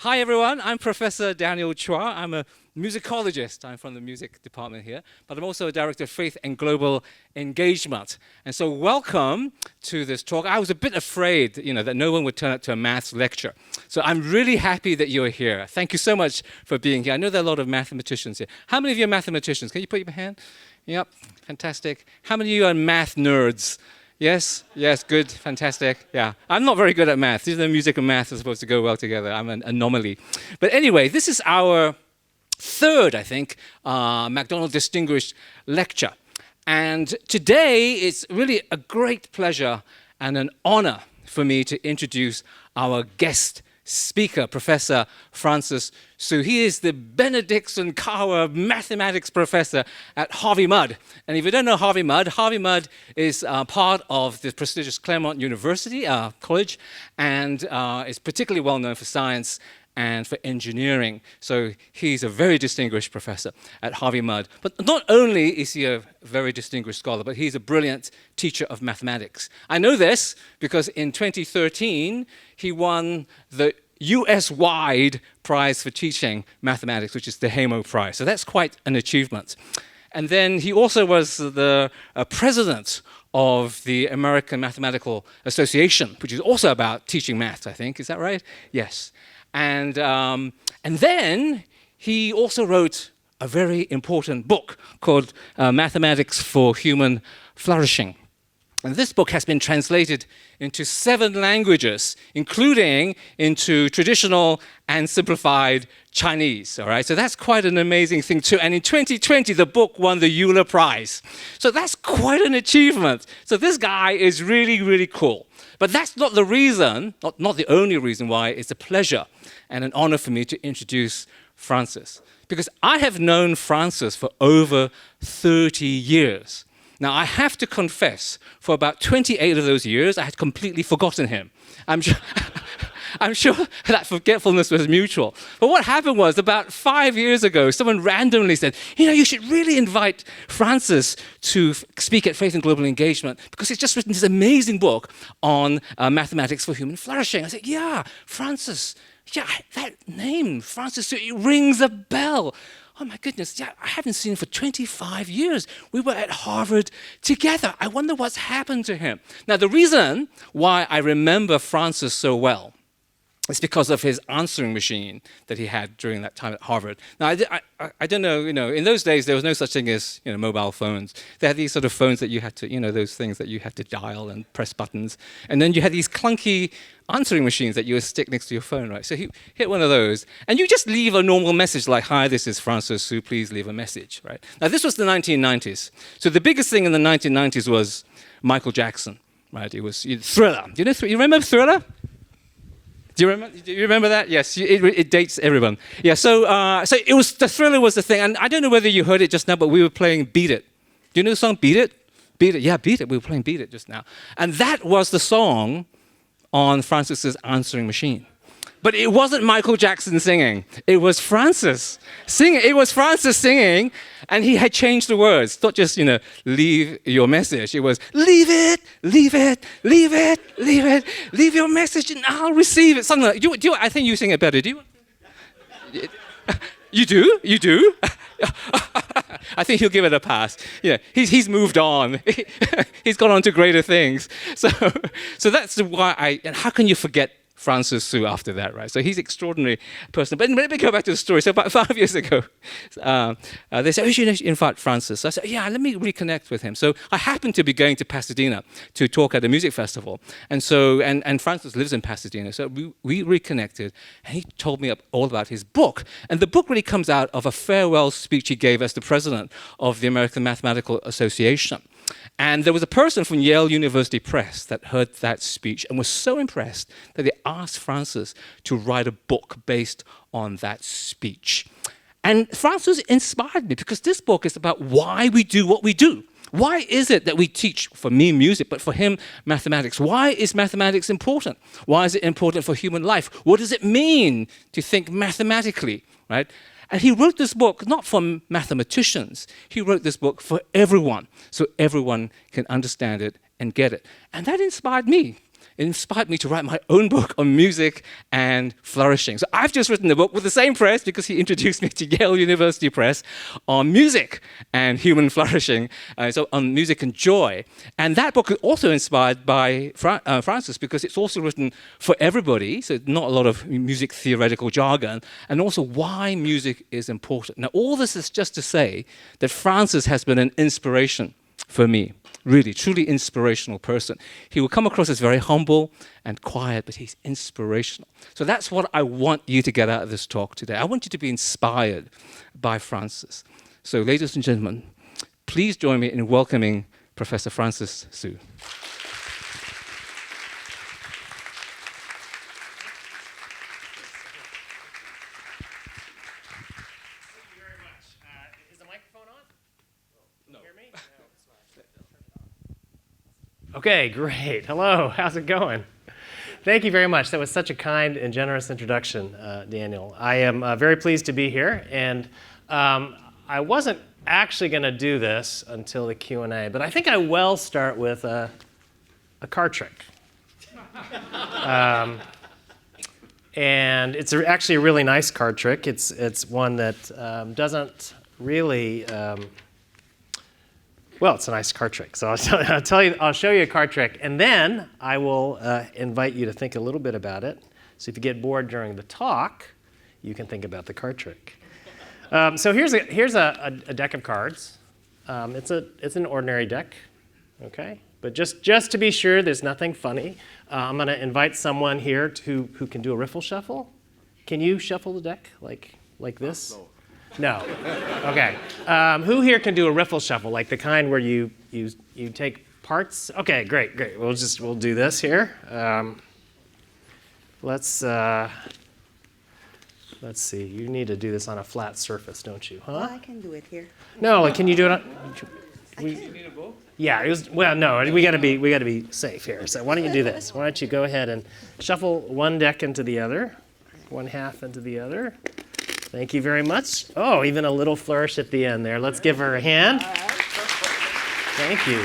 Hi everyone, I'm Professor Daniel Chua. I'm a musicologist. I'm from the music department here, but I'm also a director of faith and global engagement. And so welcome to this talk. I was a bit afraid, that no one would turn up to a maths lecture. So I'm really happy that you're here. Thank you so much for being here. I know there are a lot of mathematicians here. How many of you are mathematicians? Can you put your hand? Yep, fantastic. How many of you are math nerds? Yes, good, fantastic, yeah. I'm not very good at math. Music and math are supposed to go well together. I'm an anomaly. But anyway, this is our third, I think, McDonald Distinguished Lecture. And today, it's really a great pleasure and an honor for me to introduce our guest speaker, Professor Francis Su. He is the Benedictson Kawa mathematics professor at Harvey Mudd. And if you don't know Harvey Mudd is part of the prestigious Claremont University College, and is particularly well known for science and for engineering. So he's a very distinguished professor at Harvey Mudd. But not only is he a very distinguished scholar, but he's a brilliant teacher of mathematics. I know this because in 2013, he won the US-wide prize for teaching mathematics, which is the Hamo Prize. So that's quite an achievement. And then he also was the president of the American Mathematical Association, which is also about teaching math, I think. Is that right? Yes. And then he also wrote a very important book called Mathematics for Human Flourishing. And this book has been translated into 7 languages, including into traditional and simplified Chinese, all right? So that's quite an amazing thing too. And in 2020, the book won the Euler Prize. So that's quite an achievement. So this guy is really, really cool. But that's not the reason, not the only reason why it's a pleasure and an honor for me to introduce Francis. Because I have known Francis for over 30 years. Now, I have to confess, for about 28 of those years, I had completely forgotten him. I'm sure that forgetfulness was mutual. But what happened was, about 5 years ago, someone randomly said, you should really invite Francis to speak at Faith and Global Engagement because he's just written this amazing book on mathematics for human flourishing. I said, yeah, Francis. Yeah, that name, Francis, it rings a bell. Oh my goodness, yeah, I haven't seen him for 25 years. We were at Harvard together. I wonder what's happened to him. Now, the reason why I remember Francis so well is because of his answering machine that he had during that time at Harvard. Now, I don't know, in those days, there was no such thing as, mobile phones. They had these sort of phones that you had to, those things that you had to dial and press buttons. And then you had these clunky answering machines that you would stick next to your phone, right? So he hit one of those, and you just leave a normal message like, hi, this is Francis Su, please leave a message, right? Now, this was the 1990s. So the biggest thing in the 1990s was Michael Jackson, right? It was Thriller. Do you remember Thriller? Do you remember that? Yes, it dates everyone. Yeah, so it was, the Thriller was the thing, and I don't know whether you heard it just now, but we were playing Beat It. Do you know the song Beat It? Beat It, yeah, Beat It. We were playing Beat It just now. And that was the song on Francis's answering machine. But it wasn't Michael Jackson singing. It was Francis singing. It was Francis singing, and he had changed the words. Not just, leave your message. It was, leave it, leave it, leave it, leave it, leave your message, and I'll receive it. Something like, I think you sing it better. Do you? You do? You do? I think he'll give it a pass. Yeah, he's moved on. He's gone on to greater things. So that's why and how can you forget Francis Su after that, right? So he's an extraordinary person. But let me go back to the story. So about 5 years ago, they said, you should invite Francis. So I said, yeah, let me reconnect with him. So I happened to be going to Pasadena to talk at a music festival. And so, and Francis lives in Pasadena. So we reconnected, and he told me all about his book. And the book really comes out of a farewell speech he gave as the president of the American Mathematical Association. And there was a person from Yale University Press that heard that speech and was so impressed that they asked Francis to write a book based on that speech. And Francis inspired me because this book is about why we do what we do. Why is it that we teach, for me, music, but for him, mathematics? Why is mathematics important? Why is it important for human life? What does it mean to think mathematically, right? And he wrote this book not for mathematicians. He wrote this book for everyone, so everyone can understand it and get it. And that inspired me. it inspired me to write my own book on music and flourishing. So I've just written a book with the same press, because he introduced me to Yale University Press, on music and human flourishing, so on music and joy. And that book is also inspired by Francis, because it's also written for everybody, so not a lot of music theoretical jargon, and also why music is important. Now, all this is just to say that Francis has been an inspiration for me. Really, truly inspirational person. He will come across as very humble and quiet, but he's inspirational. So that's what I want you to get out of this talk today. I want you to be inspired by Francis. So, ladies and gentlemen, please join me in welcoming Professor Francis Su. Okay, great. Hello, how's it going? Thank you very much. That was such a kind and generous introduction, Daniel. I am very pleased to be here, and I wasn't actually going to do this until the Q&A, but I think I will start with a card trick. And it's actually a really nice card trick. It's one that doesn't really... Well, it's a nice card trick. So I'll show you a card trick, and then I will invite you to think a little bit about it. So if you get bored during the talk, you can think about the card trick. So here's a deck of cards. It's an ordinary deck, okay? But just to be sure, there's nothing funny. I'm going to invite someone here who can do a riffle shuffle. Can you shuffle the deck like this? No. Okay. Who here can do a riffle shuffle, like the kind where you take parts? Okay, great. We'll do this here. Let's see. You need to do this on a flat surface, don't you? Huh? Well, I can do it here. No, can you do it on? You need a book? Yeah. No. We got to be safe here. So why don't you do this? Why don't you go ahead and shuffle one deck into the other, one half into the other. Thank you very much. Oh, even a little flourish at the end there. Let's give her a hand. Thank you.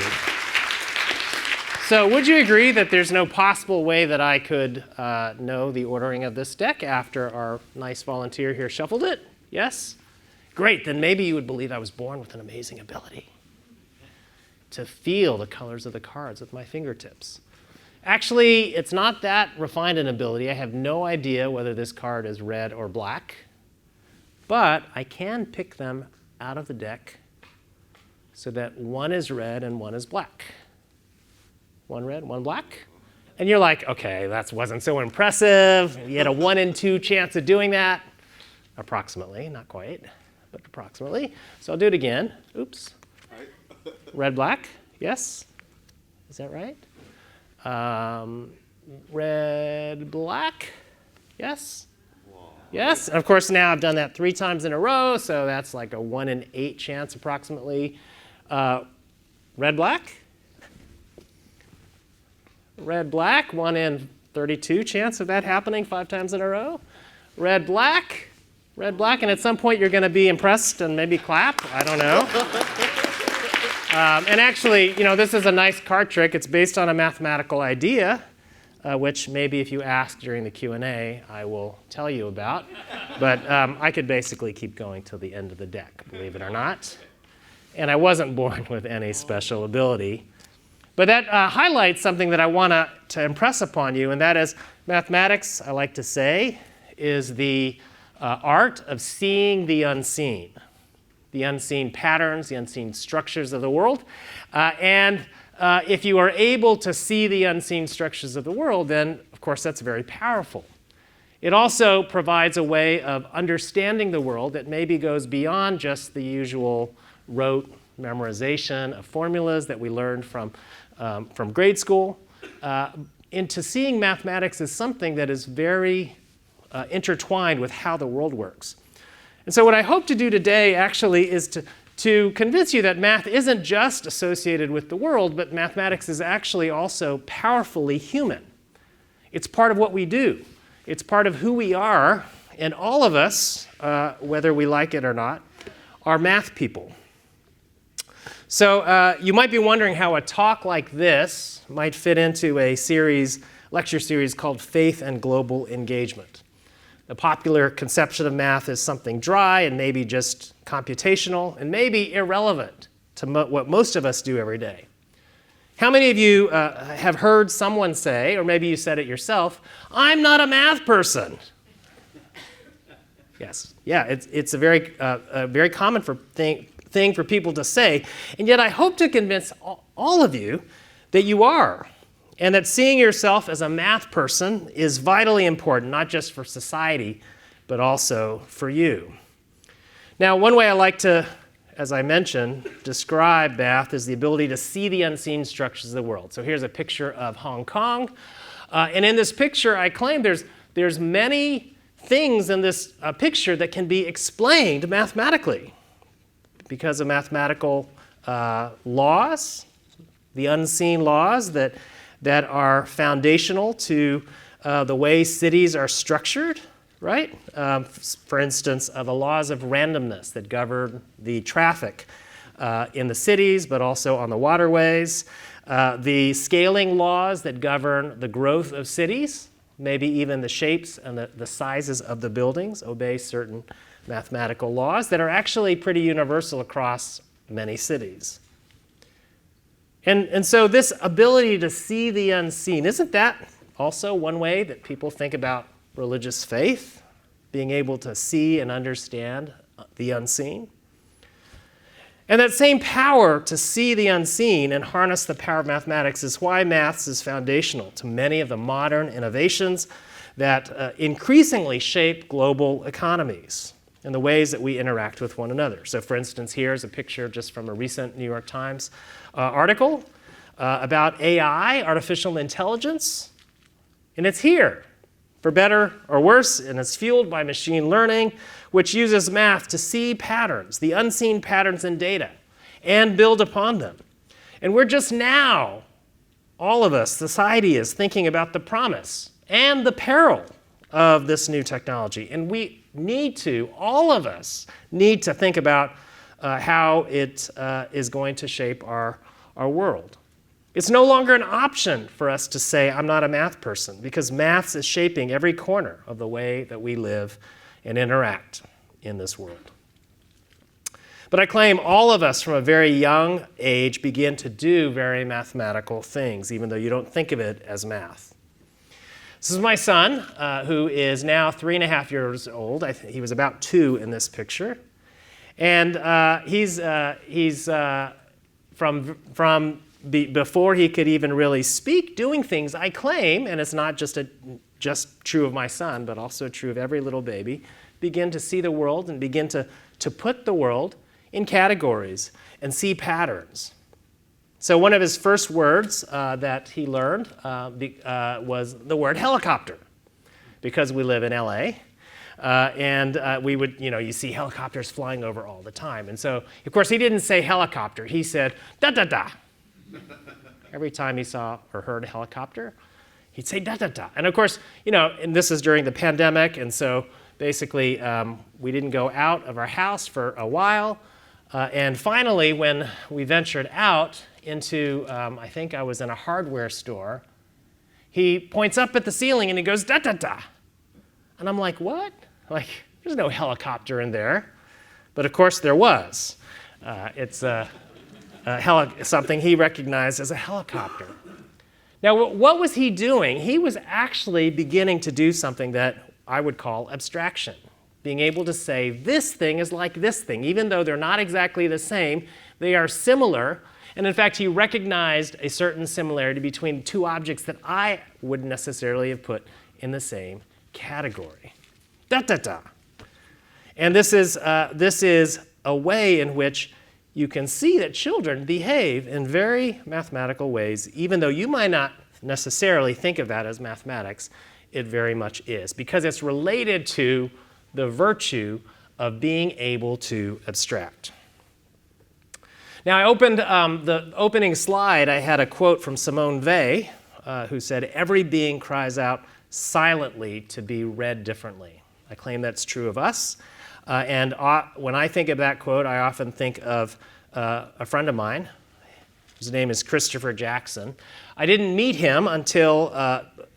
So would you agree that there's no possible way that I could know the ordering of this deck after our nice volunteer here shuffled it? Yes? Great. Then maybe you would believe I was born with an amazing ability to feel the colors of the cards with my fingertips. Actually, it's not that refined an ability. I have no idea whether this card is red or black. But I can pick them out of the deck so that one is red and one is black. One red, one black. And you're like, okay, that wasn't so impressive. You had a 1 in 2 chance of doing that. Approximately, not quite, but approximately. So I'll do it again. Oops. Red, black, yes? Is that right? Red, black, yes? Yes, and of course now I've done that 3 times in a row, so that's like a 1 in 8 chance approximately. Red, black. Red, black, 1 in 32 chance of that happening 5 times in a row. Red, black, and at some point you're going to be impressed and maybe clap. I don't know. And actually, this is a nice card trick. It's based on a mathematical idea. Which maybe if you ask during the Q&A, I will tell you about. But I could basically keep going till the end of the deck, believe it or not. And I wasn't born with any special ability. But that highlights something that I want to impress upon you, and that is mathematics, I like to say, is the art of seeing the unseen patterns, the unseen structures of the world. If you are able to see the unseen structures of the world, then, of course, that's very powerful. It also provides a way of understanding the world that maybe goes beyond just the usual rote memorization of formulas that we learned from grade school, into seeing mathematics as something that is very intertwined with how the world works. And so what I hope to do today actually is to convince you that math isn't just associated with the world, but mathematics is actually also powerfully human. It's part of what we do. It's part of who we are, and all of us, whether we like it or not, are math people. So you might be wondering how a talk like this might fit into a series lecture series called Faith and Global Engagement. The popular conception of math is something dry and maybe just computational and maybe irrelevant to what most of us do every day. How many of you have heard someone say, or maybe you said it yourself, "I'm not a math person"? Yes, yeah, it's a very common thing for people to say, and yet I hope to convince all of you that you are, and that seeing yourself as a math person is vitally important, not just for society, but also for you. Now, one way I like to, as I mentioned, describe math is the ability to see the unseen structures of the world. So here's a picture of Hong Kong, and in this picture, I claim there's many things in this picture that can be explained mathematically because of mathematical laws, the unseen laws that are foundational to the way cities are structured, right? For instance, the laws of randomness that govern the traffic in the cities, but also on the waterways, the scaling laws that govern the growth of cities, maybe even the shapes and the sizes of the buildings obey certain mathematical laws that are actually pretty universal across many cities. And so this ability to see the unseen, isn't that also one way that people think about religious faith? Being able to see and understand the unseen? And that same power to see the unseen and harness the power of mathematics is why maths is foundational to many of the modern innovations that increasingly shape global economies and the ways that we interact with one another. So for instance, here's a picture just from a recent New York Times article about AI, artificial intelligence, and it's here, for better or worse, and it's fueled by machine learning, which uses math to see patterns, the unseen patterns in data, and build upon them. And we're just now, all of us, society is thinking about the promise and the peril of this new technology. And we need to, all of us, need to think about how it is going to shape our world. It's no longer an option for us to say, "I'm not a math person," because math is shaping every corner of the way that we live and interact in this world. But I claim all of us from a very young age begin to do very mathematical things, even though you don't think of it as math. This is my son, who is now 3.5 years old. He was about 2 in this picture. And he's from before he could even really speak, doing things, I claim, and it's not just true of my son, but also true of every little baby, begin to see the world and begin to put the world in categories and see patterns. So one of his first words that he learned was the word helicopter, because we live in LA. And we would, you see helicopters flying over all the time. And so, of course, he didn't say helicopter. He said, da-da-da. Every time he saw or heard a helicopter, he'd say da-da-da. And of course, and this is during the pandemic, and so basically we didn't go out of our house for a while. And finally, when we ventured out into, I think I was in a hardware store, he points up at the ceiling and he goes, da-da-da. And I'm like, what? Like, there's no helicopter in there. But of course there was. It's something he recognized as a helicopter. Now, what was he doing? He was actually beginning to do something that I would call abstraction. Being able to say, this thing is like this thing. Even though they're not exactly the same, they are similar. And in fact, he recognized a certain similarity between two objects that I wouldn't necessarily have put in the same category. Da-da-da. And this is a way in which you can see that children behave in very mathematical ways, even though you might not necessarily think of that as mathematics, it very much is, because it's related to the virtue of being able to abstract. Now, I opened the opening slide. I had a quote from Simone Weil, who said, "Every being cries out silently to be read differently." I claim that's true of us. And when I think of that quote, I often think of a friend of mine. His name is Christopher Jackson. I didn't meet him until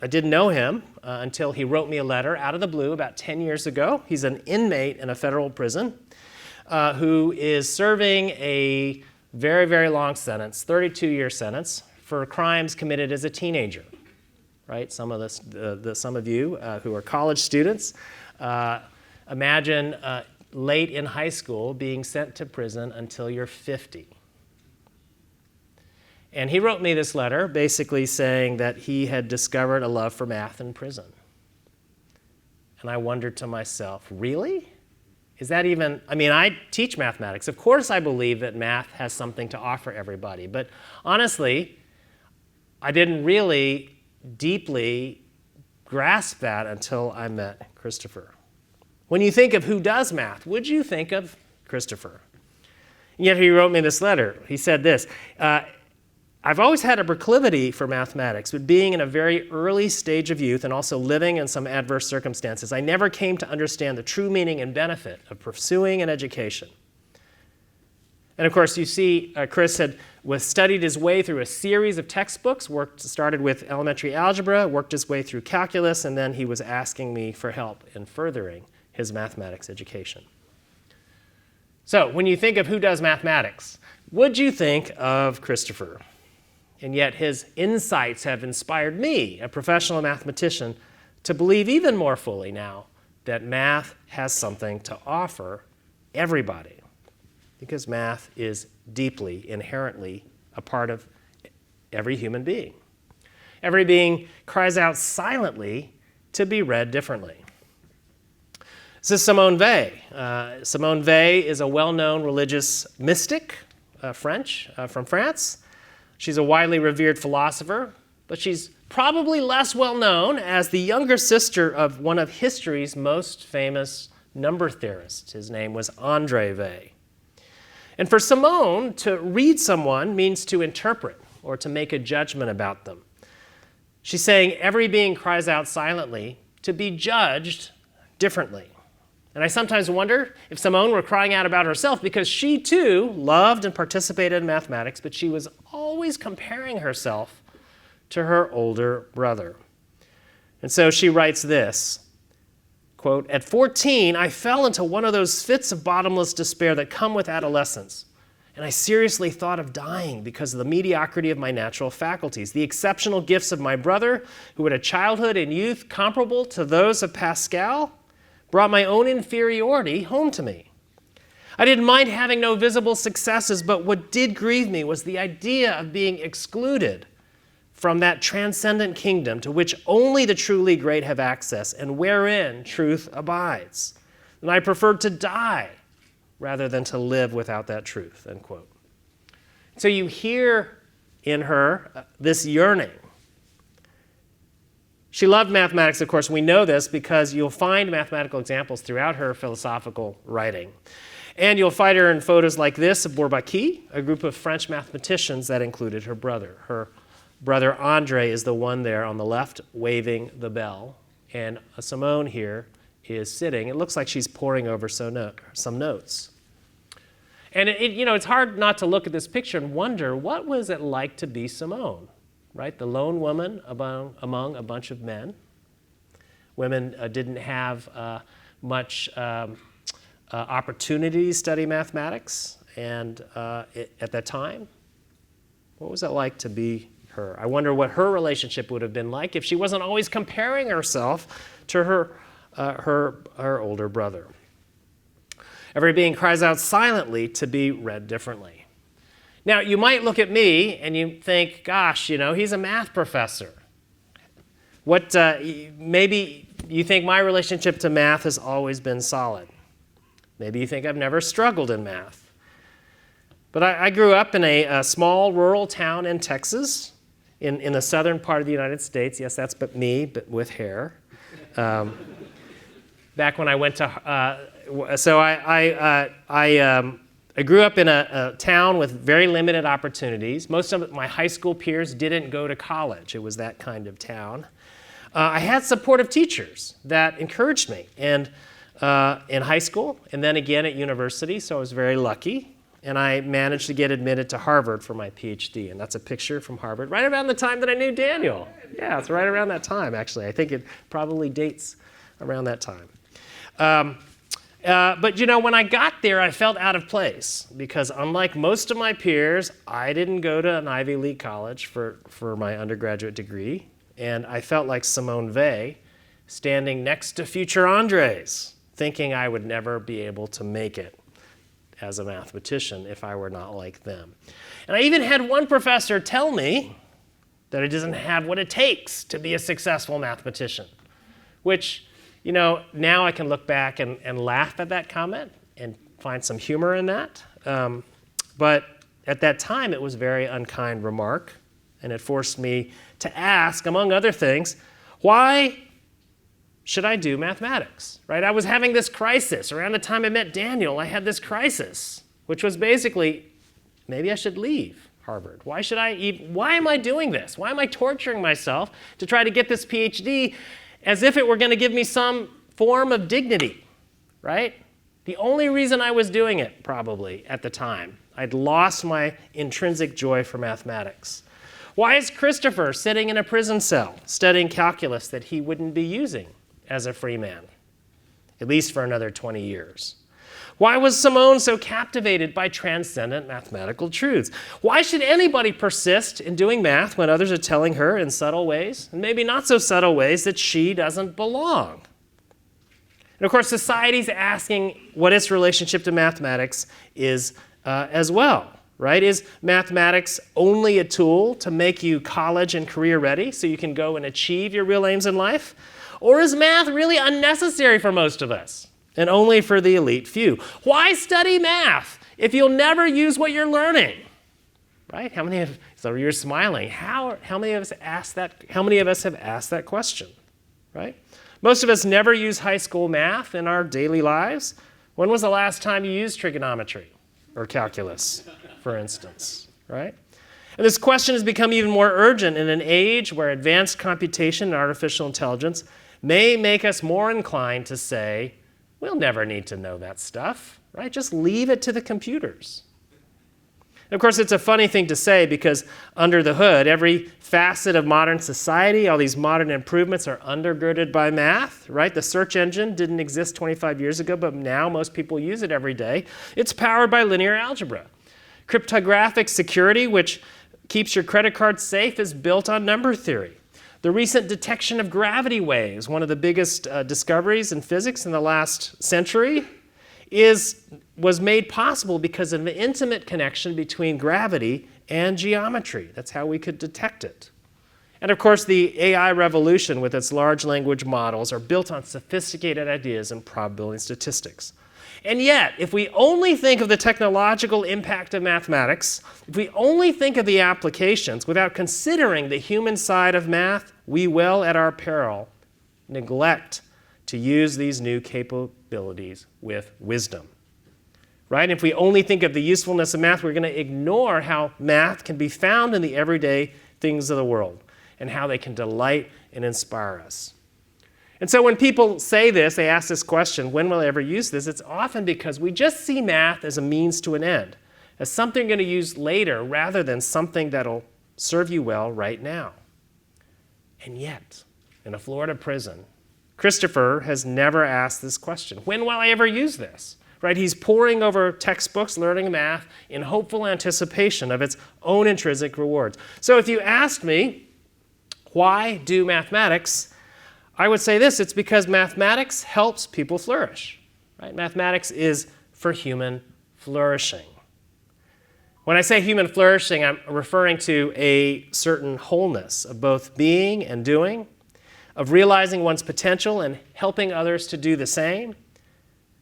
didn't know him until he wrote me a letter out of the blue about 10 years ago. He's an inmate in a federal prison who is serving a very, very long sentence, 32-year sentence, for crimes committed as a teenager. Right? Some of you who are college students, imagine late in high school being sent to prison until you're 50. And he wrote me this letter basically saying that he had discovered a love for math in prison. And I wondered to myself, really? Is that even, I mean, I teach mathematics. Of course I believe that math has something to offer everybody. But honestly, I didn't really deeply grasp that until I met Christopher. When you think of who does math, would you think of Christopher? And yet he wrote me this letter. He said this, I've always had a proclivity for mathematics, but being in a very early stage of youth and also living in some adverse circumstances, I never came to understand the true meaning and benefit of pursuing an education. And of course, you see, Chris had studied his way through a series of textbooks, started with elementary algebra, worked his way through calculus, and then he was asking me for help in furthering his mathematics education. So when you think of who does mathematics, would you think of Christopher? And yet his insights have inspired me, a professional mathematician, to believe even more fully now that math has something to offer everybody. Because math is deeply, inherently a part of every human being. Every being cries out silently to be read differently. This is Simone Weil. Simone Weil is a well-known religious mystic, French, from France. She's a widely revered philosopher, but she's probably less well-known as the younger sister of one of history's most famous number theorists. His name was André Weil. And for Simone, to read someone means to interpret or to make a judgment about them. She's saying every being cries out silently to be judged differently. And I sometimes wonder if Simone were crying out about herself because she too loved and participated in mathematics, but she was always comparing herself to her older brother. And so she writes this, quote, "At 14, I fell into one of those fits of bottomless despair that come with adolescence. And I seriously thought of dying because of the mediocrity of my natural faculties. The exceptional gifts of my brother, who had a childhood and youth comparable to those of Pascal, brought my own inferiority home to me. I didn't mind having no visible successes, but what did grieve me was the idea of being excluded from that transcendent kingdom to which only the truly great have access and wherein truth abides. And I preferred to die rather than to live without that truth," end quote. So you hear in her this yearning. She loved mathematics, of course. We know this because you'll find mathematical examples throughout her philosophical writing. And you'll find her in photos like this of Bourbaki, a group of French mathematicians that included her brother. Her brother André is the one there on the left waving the bell. And Simone here is sitting. It looks like she's poring over some notes. And it's hard not to look at this picture and wonder, what was it like to be Simone? Right? The lone woman among a bunch of men. Women didn't have much opportunity to study mathematics, and at that time, what was it like to be her? I wonder what her relationship would have been like if she wasn't always comparing herself to her older brother. Every being cries out silently to be read differently. Now, you might look at me and you think, gosh, he's a math professor. Maybe you think my relationship to math has always been solid. Maybe you think I've never struggled in math. But I grew up in a small rural town in Texas, in the southern part of the United States. Yes, that's me, but with hair. Back when I went to, I grew up in a town with very limited opportunities. Most of my high school peers didn't go to college. It was that kind of town. I had supportive teachers that encouraged me, and in high school, and then again at university, so I was very lucky. and I managed to get admitted to Harvard for my PhD. And that's a picture from Harvard, right around the time that I knew Daniel. Yeah, it's right around that time, actually. I think it probably dates around that time. But when I got there, I felt out of place because unlike most of my peers, I didn't go to an Ivy League college for my undergraduate degree. And I felt like Simone Weil standing next to future Andres, thinking I would never be able to make it as a mathematician if I were not like them. And I even had one professor tell me that it doesn't have what it takes to be a successful mathematician, which, now I can look back and laugh at that comment and find some humor in that. But at that time, it was a very unkind remark, and it forced me to ask, among other things, why should I do mathematics, right? I was having this crisis. Around the time I met Daniel, I had this crisis, which was basically, maybe I should leave Harvard. Why am I doing this? Why am I torturing myself to try to get this PhD as if it were going to give me some form of dignity, right? The only reason I was doing it, probably, at the time, I'd lost my intrinsic joy for mathematics. Why is Christopher sitting in a prison cell studying calculus that he wouldn't be using as a free man, at least for another 20 years? Why was Simone so captivated by transcendent mathematical truths? Why should anybody persist in doing math when others are telling her in subtle ways, and maybe not so subtle ways, that she doesn't belong? And of course, society's asking what its relationship to mathematics is as well, right? Is mathematics only a tool to make you college and career ready so you can go and achieve your real aims in life? Or is math really unnecessary for most of us and only for the elite few? Why study math if you'll never use what you're learning? Right? So you're smiling. How many of us asked that? How many of us have asked that question? Right? Most of us never use high school math in our daily lives. When was the last time you used trigonometry or calculus, for instance? Right? And this question has become even more urgent in an age where advanced computation and artificial intelligence may make us more inclined to say, we'll never need to know that stuff, right? Just leave it to the computers. And of course, it's a funny thing to say because under the hood, every facet of modern society, all these modern improvements are undergirded by math, right? The search engine didn't exist 25 years ago, but now most people use it every day. It's powered by linear algebra. Cryptographic security, which keeps your credit card safe, is built on number theory. The recent detection of gravity waves, one of the biggest discoveries in physics in the last century, was made possible because of an intimate connection between gravity and geometry. That's how we could detect it. And of course, the AI revolution with its large language models are built on sophisticated ideas in probability and statistics. And yet, if we only think of the technological impact of mathematics, if we only think of the applications without considering the human side of math, we will, at our peril, neglect to use these new capabilities with wisdom. Right? If we only think of the usefulness of math, we're going to ignore how math can be found in the everyday things of the world and how they can delight and inspire us. And so when people say this, they ask this question, when will I ever use this? It's often because we just see math as a means to an end, as something you're going to use later rather than something that'll serve you well right now. And yet, in a Florida prison, Christopher has never asked this question. When will I ever use this? Right? He's poring over textbooks, learning math in hopeful anticipation of its own intrinsic rewards. So if you asked me, why do mathematics? I would say this, it's because mathematics helps people flourish. Right? Mathematics is for human flourishing. When I say human flourishing, I'm referring to a certain wholeness of both being and doing, of realizing one's potential and helping others to do the same,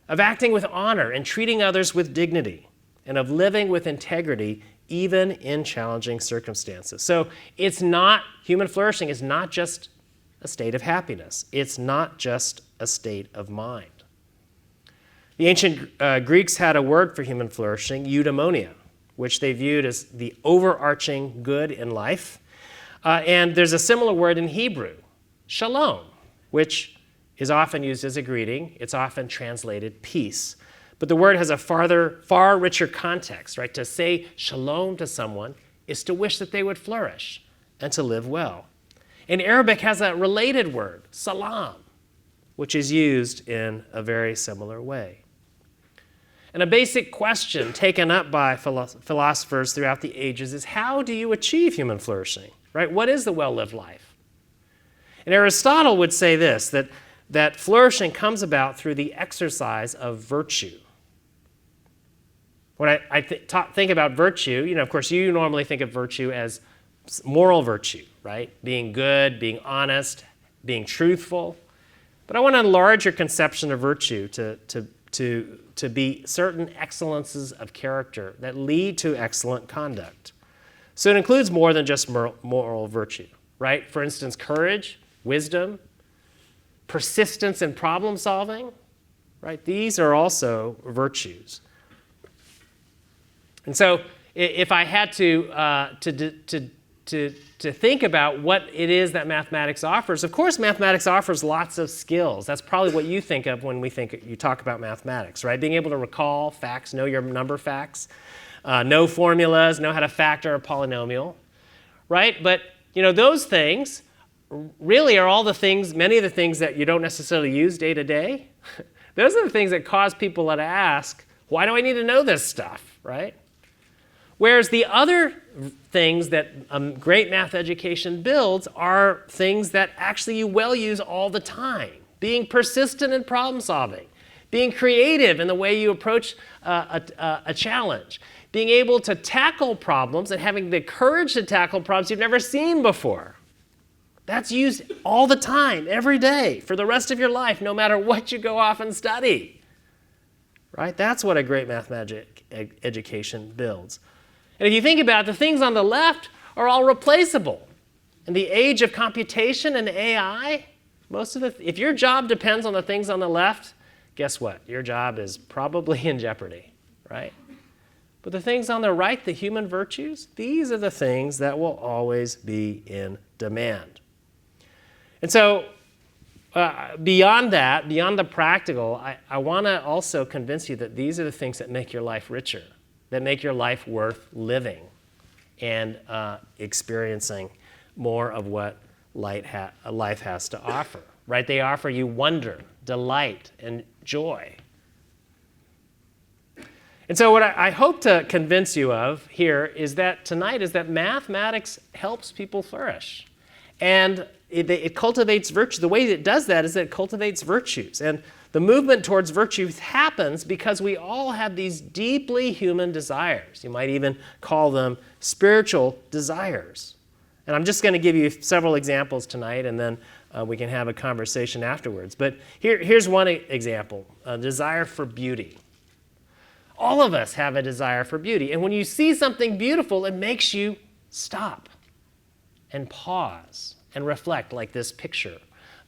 of acting with honor and treating others with dignity, and of living with integrity even in challenging circumstances. So human flourishing is not just a state of happiness. It's not just a state of mind. The ancient Greeks had a word for human flourishing, eudaimonia, which they viewed as the overarching good in life. And there's a similar word in Hebrew, shalom, which is often used as a greeting. It's often translated peace. But the word has a far richer context, right? To say shalom to someone is to wish that they would flourish and to live well. In Arabic has a related word, salam, which is used in a very similar way. And a basic question taken up by philosophers throughout the ages is, how do you achieve human flourishing, right? What is the well-lived life? And Aristotle would say this, that flourishing comes about through the exercise of virtue. When I think about virtue, of course, you normally think of virtue as moral virtue, right? Being good, being honest, being truthful. But I want to enlarge your conception of virtue to be certain excellences of character that lead to excellent conduct. So it includes more than just moral virtue, right? For instance, courage, wisdom, persistence in problem solving, right? These are also virtues. And so if I had to think about what it is that mathematics offers, of course mathematics offers lots of skills. That's probably what you think of when you talk about mathematics, right? Being able to recall facts, know your number facts, know formulas, know how to factor a polynomial, right? But those things really are all the things, many of the things that you don't necessarily use day to day. Those are the things that cause people to ask, why do I need to know this stuff, right? Whereas the other things that great math education builds are things that actually you use all the time. Being persistent in problem solving, being creative in the way you approach a challenge, being able to tackle problems and having the courage to tackle problems you've never seen before. That's used all the time, every day, for the rest of your life, no matter what you go off and study. Right? That's what a great mathematics education builds. And if you think about it, the things on the left are all replaceable. In the age of computation and AI, if your job depends on the things on the left, guess what? Your job is probably in jeopardy, right? But the things on the right, the human virtues, these are the things that will always be in demand. And so beyond that, beyond the practical, I want to also convince you that these are the things that make your life richer, that make your life worth living and experiencing more of what life has to offer, right? They offer you wonder, delight, and joy. And so what I hope to convince you of here tonight is that mathematics helps people flourish. And it cultivates virtue. The way it does that is that it cultivates virtues. And the movement towards virtues happens because we all have these deeply human desires. You might even call them spiritual desires. And I'm just going to give you several examples tonight, and then we can have a conversation afterwards. But here's one example, a desire for beauty. All of us have a desire for beauty. And when you see something beautiful, it makes you stop and pause and reflect, like this picture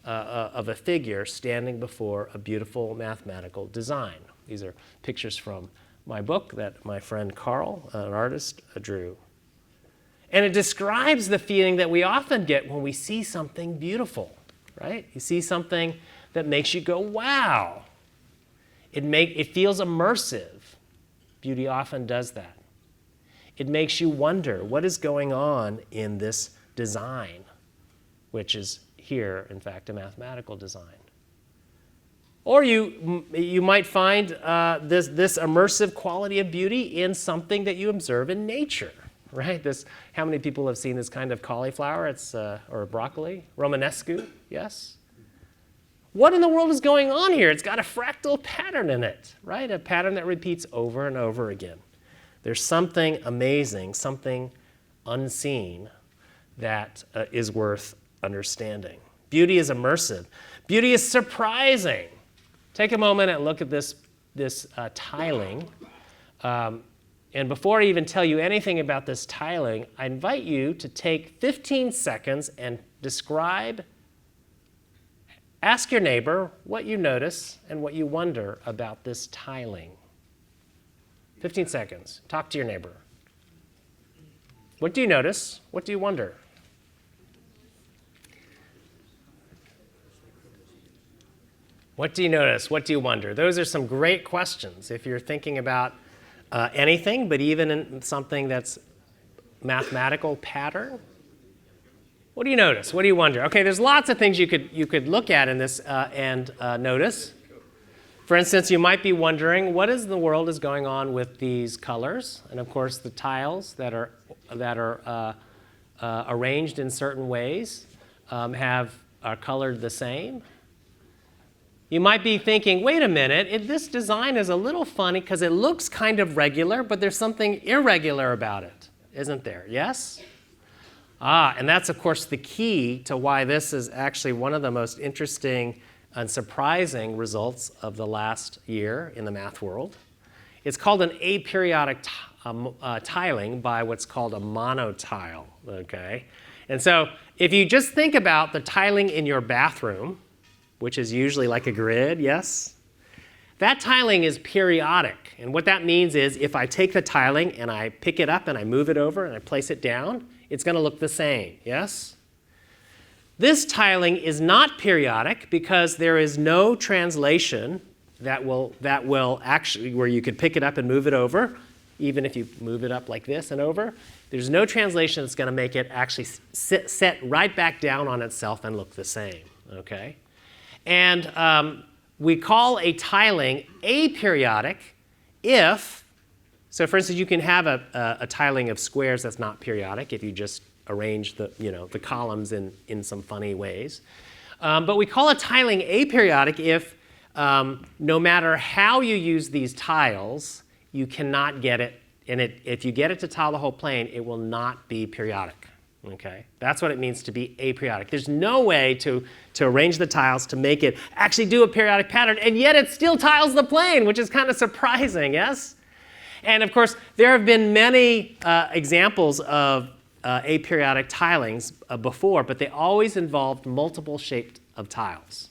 of a figure standing before a beautiful mathematical design. These are pictures from my book that my friend Carl, an artist, drew. And it describes the feeling that we often get when we see something beautiful, right? You see something that makes you go, wow. It feels immersive. Beauty often does that. It makes you wonder, what is going on in this design, which is here, in fact, a mathematical design. Or you might find this immersive quality of beauty in something that you observe in nature, right? How many people have seen this kind of cauliflower? Or broccoli? Romanescu, yes? What in the world is going on here? It's got a fractal pattern in it, right? A pattern that repeats over and over again. There's something amazing, something unseen that is worth understanding. Beauty is immersive. Beauty is surprising. Take a moment and look at this tiling. And before I even tell you anything about this tiling, I invite you to take 15 seconds and ask your neighbor what you notice and what you wonder about this tiling. 15 seconds. Talk to your neighbor. What do you notice? What do you wonder? What do you notice? What do you wonder? Those are some great questions if you're thinking about anything, but even in something that's mathematical pattern. What do you notice? What do you wonder? Okay, there's lots of things you could look at in this and notice. For instance, you might be wondering what in the world is going on with these colors, and of course the tiles that are arranged in certain ways are colored the same. You might be thinking, wait a minute, this design is a little funny because it looks kind of regular, but there's something irregular about it, isn't there? Yes? And that's, of course, the key to why this is actually one of the most interesting and surprising results of the last year in the math world. It's called an aperiodic tiling by what's called a monotile, okay? And so if you just think about the tiling in your bathroom, which is usually like a grid, yes? That tiling is periodic. And what that means is if I take the tiling and I pick it up and I move it over and I place it down, it's going to look the same, yes? This tiling is not periodic because there is no translation that will actually, where you could pick it up and move it over, even if you move it up like this and over. There's no translation that's going to make it actually set right back down on itself and look the same, okay? And we call a tiling aperiodic if, so for instance, you can have a tiling of squares that's not periodic if you just arrange the columns in some funny ways. But we call a tiling aperiodic if no matter how you use these tiles, you cannot get it, and if you get it to tile the whole plane, it will not be periodic. Okay, that's what it means to be aperiodic. There's no way to arrange the tiles to make it actually do a periodic pattern, and yet it still tiles the plane, which is kind of surprising, yes? And of course, there have been many examples of aperiodic tilings before, but they always involved multiple shapes of tiles.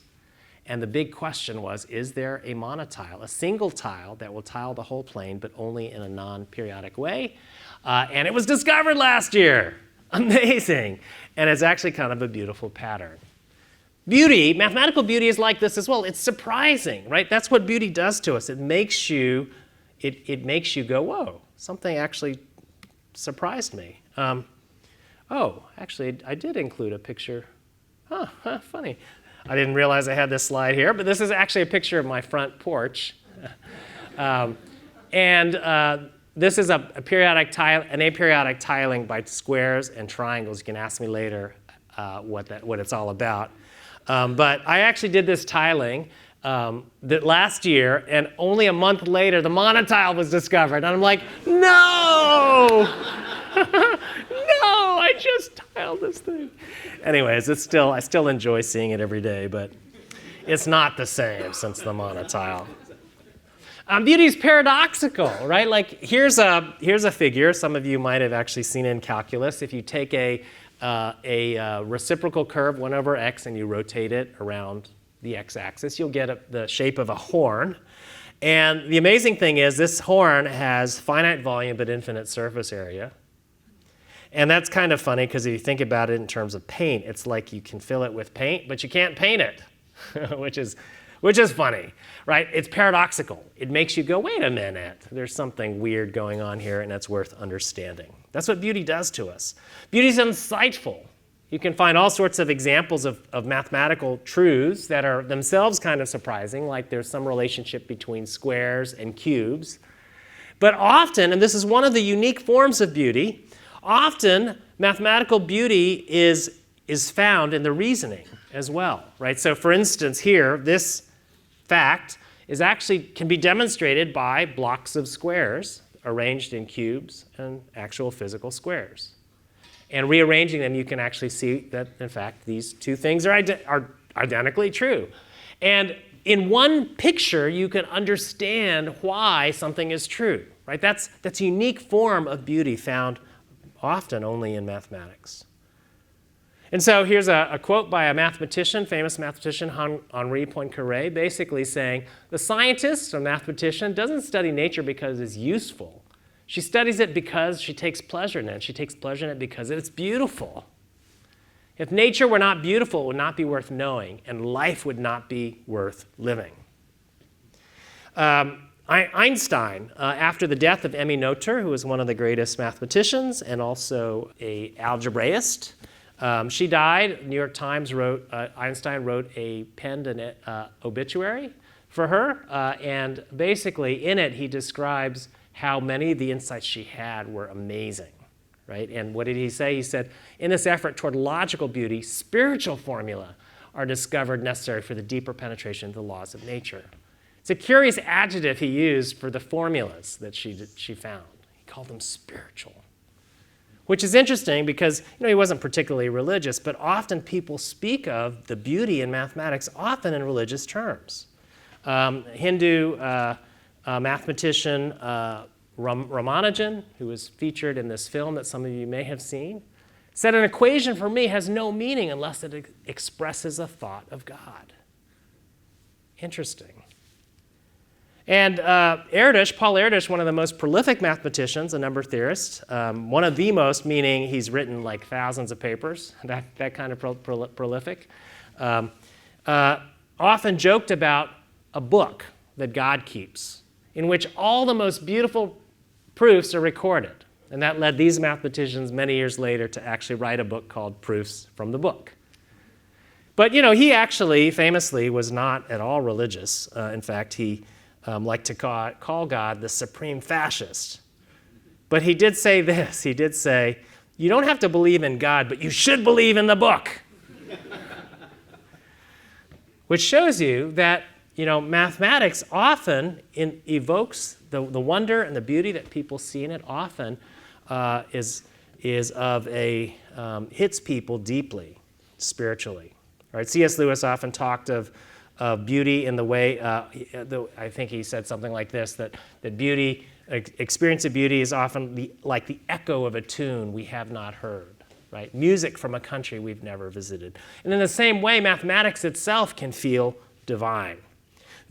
And the big question was, is there a monotile, a single tile that will tile the whole plane, but only in a non-periodic way? And it was discovered last year. Amazing. And it's actually kind of a beautiful pattern. Beauty, mathematical beauty is like this as well. It's surprising, right? That's what beauty does to us. It makes you go, whoa, something actually surprised me. Actually, I did include a picture. Funny. I didn't realize I had this slide here, but this is actually a picture of my front porch. This is an aperiodic tiling by squares and triangles. You can ask me later what it's all about. But I actually did this tiling that last year, and only a month later, the monotile was discovered. And I'm like, no! No, I just tiled this thing. Anyways, I still enjoy seeing it every day, but it's not the same since the monotile. Beauty is paradoxical, right? Like here's a figure. Some of you might have actually seen it in calculus. If you take a reciprocal curve 1 over x and you rotate it around the x-axis, you'll get the shape of a horn. And the amazing thing is this horn has finite volume but infinite surface area. And that's kind of funny because if you think about it in terms of paint, it's like you can fill it with paint, but you can't paint it, which is funny, right? It's paradoxical. It makes you go, wait a minute, there's something weird going on here, and that's worth understanding. That's what beauty does to us. Beauty is insightful. You can find all sorts of examples of mathematical truths that are themselves kind of surprising, like there's some relationship between squares and cubes. But often, and this is one of the unique forms of beauty, often mathematical beauty is found in the reasoning as well, right? So for instance here, this fact can be demonstrated by blocks of squares arranged in cubes and actual physical squares. And rearranging them, you can actually see that, in fact, these two things are identically true. And in one picture, you can understand why something is true, right? That's a unique form of beauty found often only in mathematics. And so here's a quote by a mathematician, famous mathematician, Henri Poincaré, basically saying, the scientist or mathematician doesn't study nature because it's useful. She studies it because she takes pleasure in it. She takes pleasure in it because it's beautiful. If nature were not beautiful, it would not be worth knowing, and life would not be worth living. Einstein, after the death of Emmy Noether, who was one of the greatest mathematicians and also an algebraist, she died. New York Times Einstein penned an obituary for her, and basically in it he describes how many of the insights she had were amazing. Right? And what did he say? He said, in this effort toward logical beauty, spiritual formulae are discovered necessary for the deeper penetration of the laws of nature. It's a curious adjective he used for the formulas that she found. He called them spiritual, which is interesting because he wasn't particularly religious, but often people speak of the beauty in mathematics often in religious terms. Hindu mathematician Ramanujan, who was featured in this film that some of you may have seen, said an equation for me has no meaning unless it expresses a thought of God. Interesting. And Paul Erdős, one of the most prolific mathematicians, a number theorist, one of the most, meaning he's written like thousands of papers, that kind of prolific, often joked about a book that God keeps, in which all the most beautiful proofs are recorded. And that led these mathematicians many years later to actually write a book called Proofs from the Book. But he actually famously was not at all religious. In fact, he liked to call God the supreme fascist. But he did say this. He did say, you don't have to believe in God, but you should believe in the book. Which shows you that mathematics often evokes the wonder and the beauty that people see in it. Often hits people deeply, spiritually. Right? C.S. Lewis often talked of beauty in the way. I think he said something like this: that beauty, experience of beauty, is often like the echo of a tune we have not heard. Right? Music from a country we've never visited. And in the same way, mathematics itself can feel divine.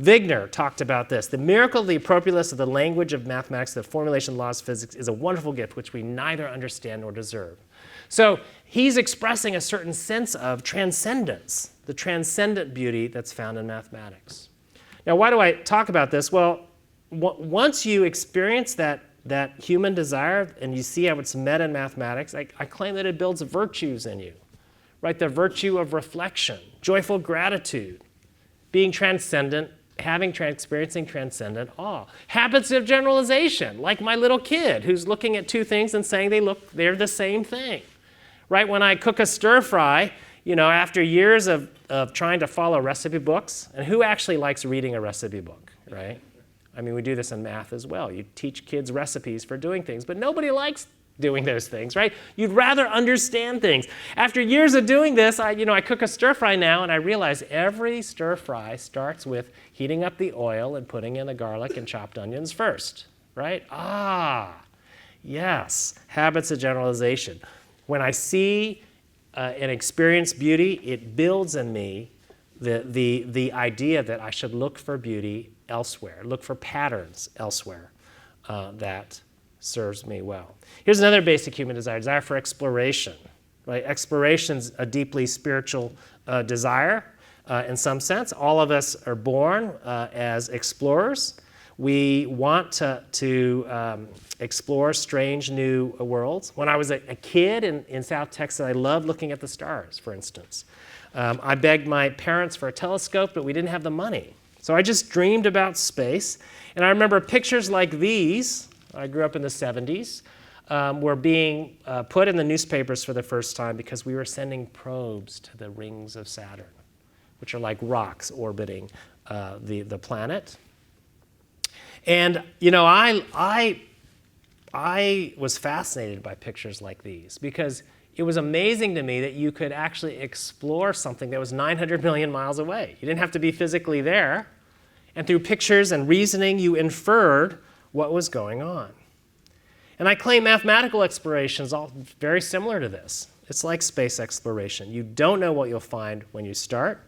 Wigner talked about this. The miracle of the appropriateness of the language of mathematics, the formulation of laws of physics, is a wonderful gift which we neither understand nor deserve. So he's expressing a certain sense of transcendence, the transcendent beauty that's found in mathematics. Now, why do I talk about this? Well, once you experience that human desire and you see how it's met in mathematics, I claim that it builds virtues in you, right? The virtue of reflection, joyful gratitude, being transcendent, experiencing transcendent awe. Habits of generalization, like my little kid who's looking at two things and saying they're the same thing. Right? When I cook a stir fry, after years of trying to follow recipe books, and who actually likes reading a recipe book, right? I mean, we do this in math as well. You teach kids recipes for doing things, but nobody likes doing those things, right? You'd rather understand things. After years of doing this, I cook a stir fry now, and I realize every stir fry starts with heating up the oil and putting in the garlic and chopped onions first, right? Yes, habits of generalization. When I see and experience beauty, it builds in me the idea that I should look for beauty elsewhere, look for patterns elsewhere that serves me well. Here's another basic human desire for exploration. Right? Exploration's a deeply spiritual desire in some sense. All of us are born as explorers. We want to explore strange new worlds. When I was a kid in South Texas, I loved looking at the stars, for instance. I begged my parents for a telescope, but we didn't have the money. So I just dreamed about space. And I remember pictures like these. I grew up in the 70s, were being put in the newspapers for the first time because we were sending probes to the rings of Saturn, which are like rocks orbiting the planet. And I was fascinated by pictures like these because it was amazing to me that you could actually explore something that was 900 million miles away. You didn't have to be physically there. And through pictures and reasoning, you inferred what was going on. And I claim mathematical exploration is all very similar to this. It's like space exploration. You don't know what you'll find when you start.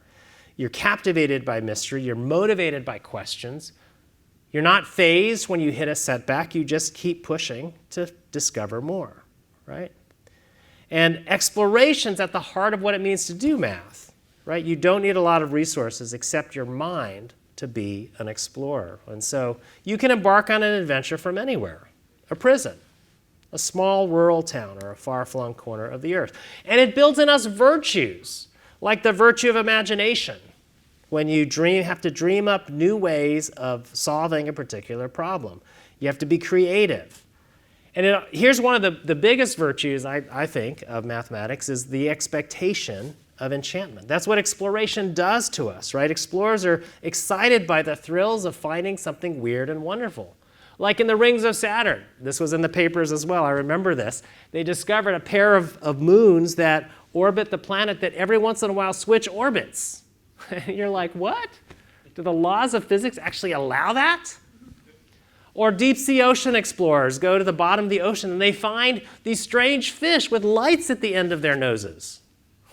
You're captivated by mystery. You're motivated by questions. You're not fazed when you hit a setback. You just keep pushing to discover more, right? And exploration's at the heart of what it means to do math, right? You don't need a lot of resources except your mind to be an explorer. And so you can embark on an adventure from anywhere, a prison, a small rural town, or a far-flung corner of the earth. And it builds in us virtues, like the virtue of imagination, when you have to dream up new ways of solving a particular problem. You have to be creative. And here's one of the biggest virtues, I think, of mathematics is the expectation of enchantment. That's what exploration does to us, right? Explorers are excited by the thrills of finding something weird and wonderful. Like in the rings of Saturn. This was in the papers as well. I remember this. They discovered a pair of moons that orbit the planet that every once in a while switch orbits. And you're like, what? Do the laws of physics actually allow that? Or deep sea ocean explorers go to the bottom of the ocean and they find these strange fish with lights at the end of their noses.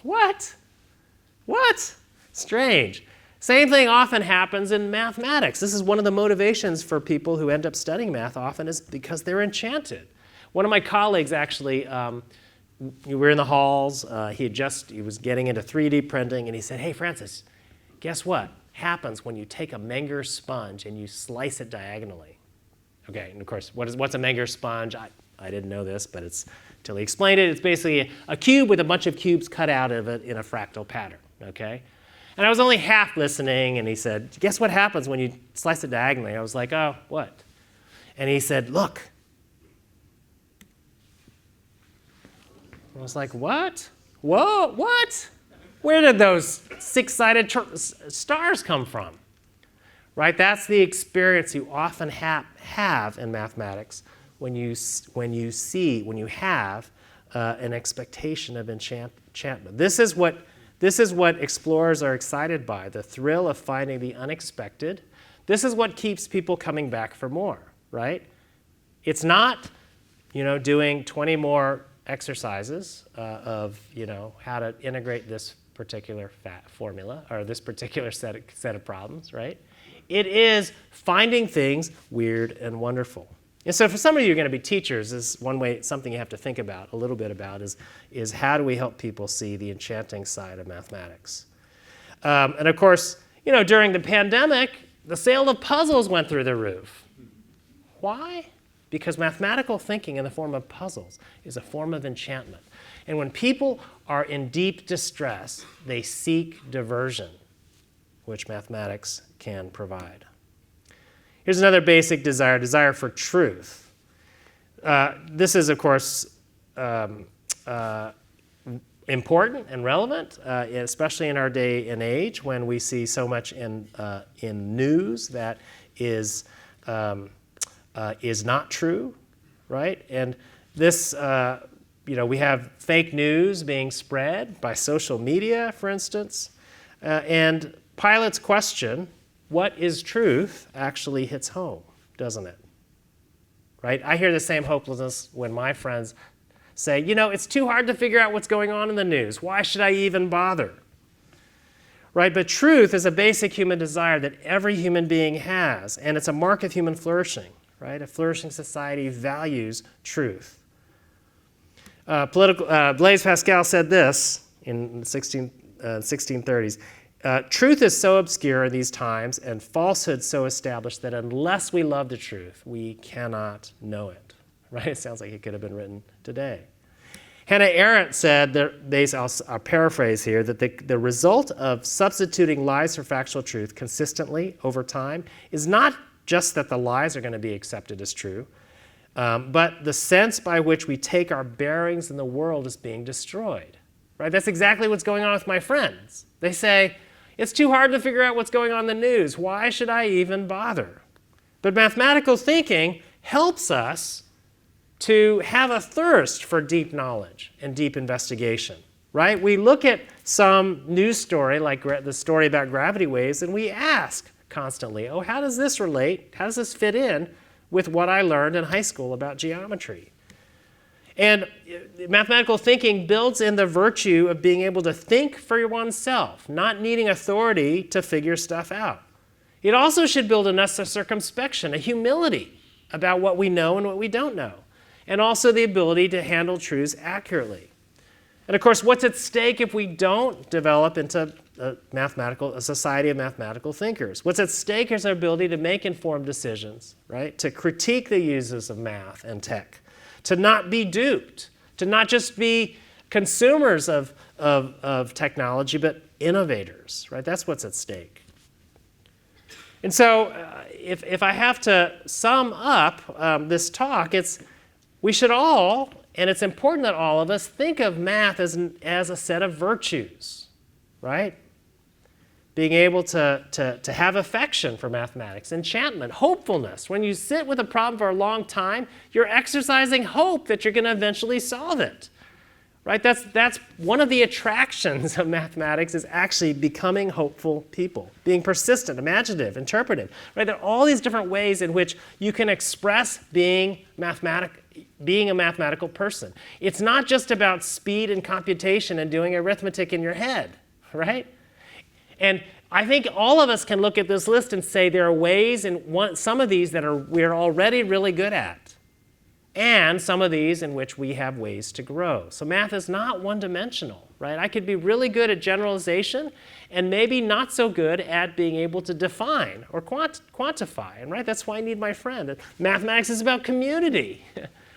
What? What? Strange. Same thing often happens in mathematics. This is one of the motivations for people who end up studying math often is because they're enchanted. One of my colleagues actually, we were in the halls, he was getting into 3D printing and he said, hey Francis, guess what happens when you take a Menger sponge and you slice it diagonally? Okay, and of course, what's a Menger sponge? I didn't know this, but until he explained it, it's basically a cube with a bunch of cubes cut out of it in a fractal pattern, okay? And I was only half listening, and he said, guess what happens when you slice it diagonally? I was like, oh, what? And he said, look. I was like, what? Whoa, what? Where did those six-sided stars come from? Right? That's the experience you often have in mathematics when you have an expectation of enchantment. This is what explorers are excited by, the thrill of finding the unexpected. This is what keeps people coming back for more, right? It's not, doing 20 more exercises of, how to integrate this particular formula or this particular set of problems, right? It is finding things weird and wonderful. And so for some of you who are going to be teachers, is one way, something you have to think about, a little bit about, is how do we help people see the enchanting side of mathematics? And of course, during the pandemic, the sale of puzzles went through the roof. Why? Because mathematical thinking in the form of puzzles is a form of enchantment. And when people are in deep distress, they seek diversion, which mathematics can provide. Here's another basic desire for truth. This is, of course, important and relevant, especially in our day and age when we see so much in news that is not true, right? And this, we have fake news being spread by social media, for instance, and Pilate's question, what is truth, actually hits home, doesn't it? Right? I hear the same hopelessness when my friends say, it's too hard to figure out what's going on in the news. Why should I even bother? Right? But truth is a basic human desire that every human being has, and it's a mark of human flourishing. Right? A flourishing society values truth. Blaise Pascal said this in the 1630s. Truth is so obscure in these times and falsehood so established that unless we love the truth, we cannot know it. Right? It sounds like it could have been written today. Hannah Arendt said, I'll paraphrase here, that the result of substituting lies for factual truth consistently over time is not just that the lies are going to be accepted as true, but the sense by which we take our bearings in the world is being destroyed. Right? That's exactly what's going on with my friends. They say, it's too hard to figure out what's going on in the news. Why should I even bother? But mathematical thinking helps us to have a thirst for deep knowledge and deep investigation, right? We look at some news story, like the story about gravity waves, and we ask constantly, how does this relate? How does this fit in with what I learned in high school about geometry? And mathematical thinking builds in the virtue of being able to think for oneself, not needing authority to figure stuff out. It also should build in us a circumspection, a humility about what we know and what we don't know, and also the ability to handle truths accurately. And of course, what's at stake if we don't develop into a society of mathematical thinkers? What's at stake is our ability to make informed decisions, right? To critique the uses of math and tech, to not be duped, to not just be consumers of technology, but innovators, right? That's what's at stake. And so if I have to sum up this talk, we should all, and it's important that all of us, think of math as a set of virtues, right? Being able to have affection for mathematics, enchantment, hopefulness. When you sit with a problem for a long time, you're exercising hope that you're going to eventually solve it. Right? That's one of the attractions of mathematics, is actually becoming hopeful people, being persistent, imaginative, interpretive. Right? There are all these different ways in which you can express being a mathematical person. It's not just about speed and computation and doing arithmetic in your head, right? And I think all of us can look at this list and say there are ways in some of these that we're already really good at, and some of these in which we have ways to grow. So math is not one-dimensional, right? I could be really good at generalization and maybe not so good at being able to define or quantify. And right, that's why I need my friend. Mathematics is about community,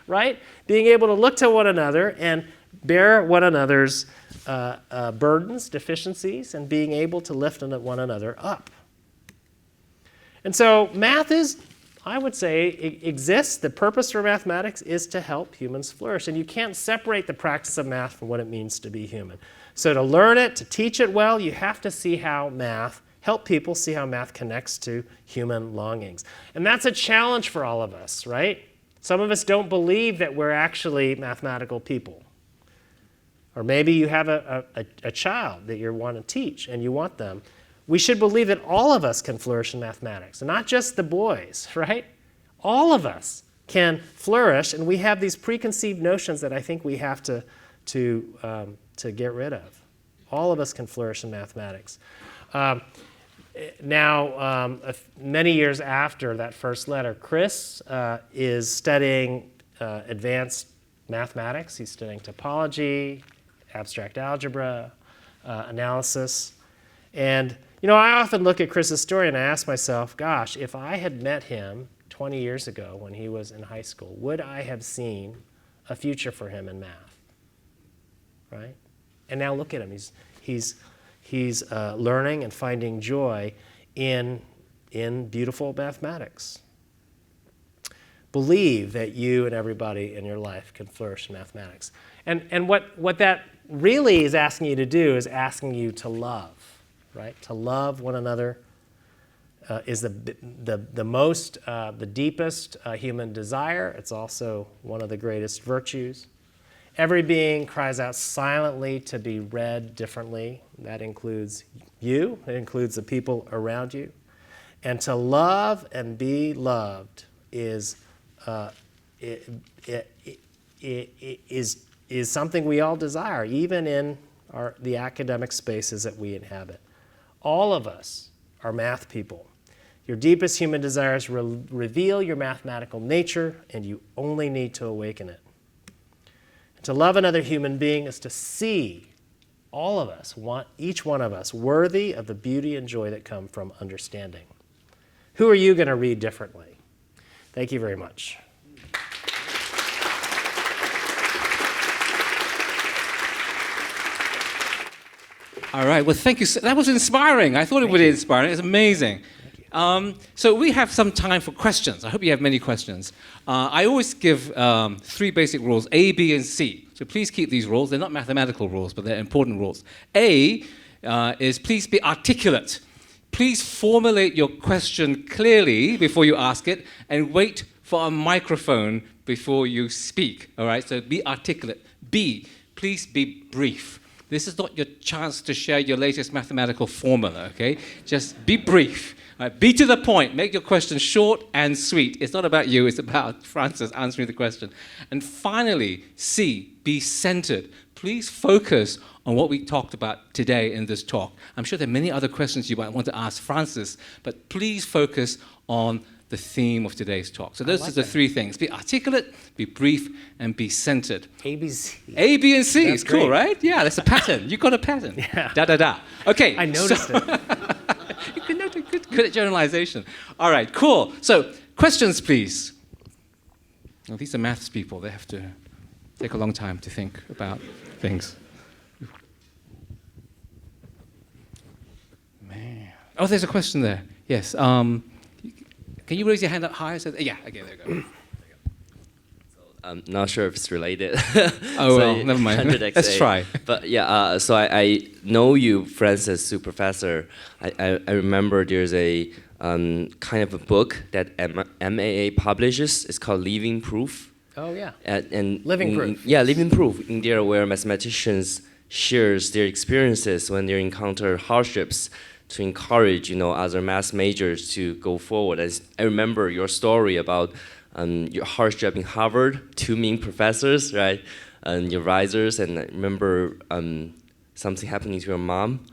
right? Being able to look to one another and bear one another's burdens, deficiencies, and being able to lift one another up. And so math is, I would say, exists. The purpose for mathematics is to help humans flourish. And you can't separate the practice of math from what it means to be human. So to learn it, to teach it well, you have to see how math, help people see how math connects to human longings. And that's a challenge for all of us, right? Some of us don't believe that we're actually mathematical people. Or maybe you have a child that you want to teach and you want them. We should believe that all of us can flourish in mathematics, not just the boys, right? All of us can flourish, and we have these preconceived notions that I think we have to get rid of. All of us can flourish in mathematics. Many years after that first letter, Chris is studying advanced mathematics. He's studying topology, abstract algebra, analysis, and I often look at Chris's story and I ask myself, gosh, if I had met him 20 years ago when he was in high school, would I have seen a future for him in math? Right? And now look at him. He's learning and finding joy in beautiful mathematics. Believe that you and everybody in your life can flourish in mathematics. And what that really is asking you to do is asking you to love. Right? To love one another is the deepest human desire. It's also one of the greatest virtues. Every being cries out silently to be read differently. That includes you. It includes the people around you. And to love and be loved is something we all desire, even in the academic spaces that we inhabit. All of us are math people. Your deepest human desires reveal your mathematical nature, and you only need to awaken it. And to love another human being is to see all of us, each one of us, worthy of the beauty and joy that come from understanding. Who are you going to read differently? Thank you very much. All right. Well, thank you. That was inspiring. I thought it would be inspiring. It's amazing. So we have some time for questions. I hope you have many questions. I always give 3 basic rules, A, B, and C. So please keep these rules. They're not mathematical rules, but they're important rules. A is please be articulate. Please formulate your question clearly before you ask it, and wait for a microphone before you speak. All right? So be articulate. B, please be brief. This is not your chance to share your latest mathematical formula, okay? Just be brief. Right? Be to the point. Make your question short and sweet. It's not about you. It's about Francis answering the question. And finally, C, be centered. Please focus on what we talked about today in this talk. I'm sure there are many other questions you might want to ask Francis, but please focus on the theme of today's talk. So those like are the that. 3 things. Be articulate, be brief, and be centered. ABC. A, B, and C is That's cool, great. right? Yeah, that's a pattern. You've got a pattern. Yeah. Da, da, da. Okay. I noticed it. You can note good at generalization. All right, cool. So questions, please. Well, these are maths people. They have to take a long time to think about things. Man. Oh, there's a question there. Yes. Can you raise your hand up high? So yeah, okay, there you go. I'm not sure if it's related. Oh, well, never mind. Let's try. But yeah, so I know you, Francis, Sue Professor. I remember there's a kind of a book that MAA publishes. It's called Living Proof. Oh, yeah. And Living Proof. Yeah, Living Proof. In there where mathematicians shares their experiences when they encounter hardships to encourage, other math majors to go forward. I remember your story about your hardship in Harvard, 2 mean professors, right? And your risers, and I remember something happening to your mom,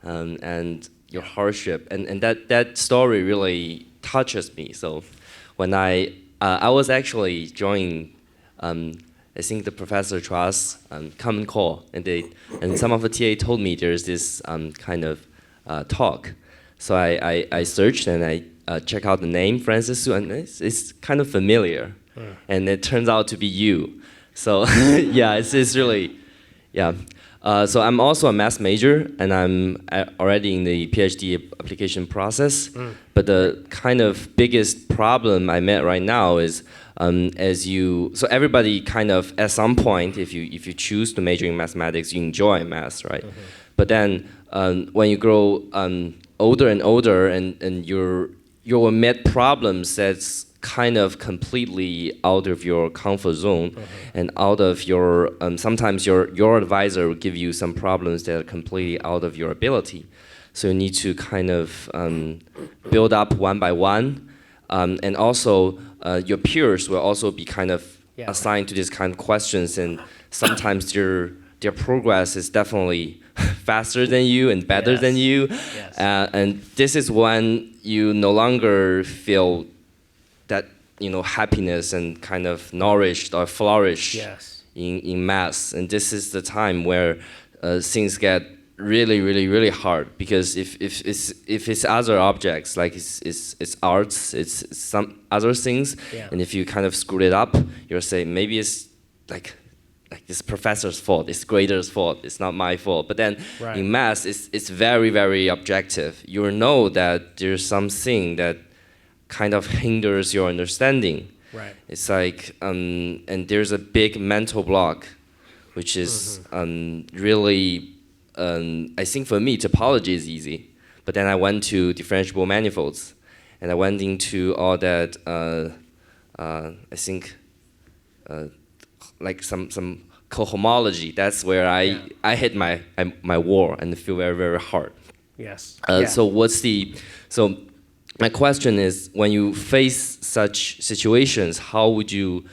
and your hardship, and that story really touches me. So when I was actually joining, I think the Professor Truss Common Call, and some of the TA told me there's this kind of talk. So I searched and I check out the name Francis Su, and it's kind of familiar, and it turns out to be you. So yeah, it's really, yeah. So I'm also a math major, and I'm already in the PhD application process. But the kind of biggest problem I met right now is so everybody kind of at some point, if you choose to major in mathematics, you enjoy math, right? But then when you grow older and older, and you will meet problems that's kind of completely out of your comfort zone, and out of your sometimes your advisor will give you some problems that are completely out of your ability. So you need to kind of build up one by one, and also your peers will also be kind of assigned to these kind of questions, and sometimes their progress is definitely faster than you and better than you. Yes. And this is when you no longer feel that happiness and kind of nourished or flourish in maths. And this is the time where things get really, really, really hard, because if it's other objects, like it's arts, it's some other things, and if you kind of screw it up, you'll say maybe it's like this professor's fault, this grader's fault, it's not my fault. But then in math, it's very, very objective. You know that there's something that kind of hinders your understanding. Right. It's like, and there's a big mental block, which is really, I think for me, topology is easy. But then I went to differentiable manifolds, and I went into all that, I think, like some cohomology. That's where I hit my wall and feel very, very hard. Yes. So my question is, when you face such situations, how would you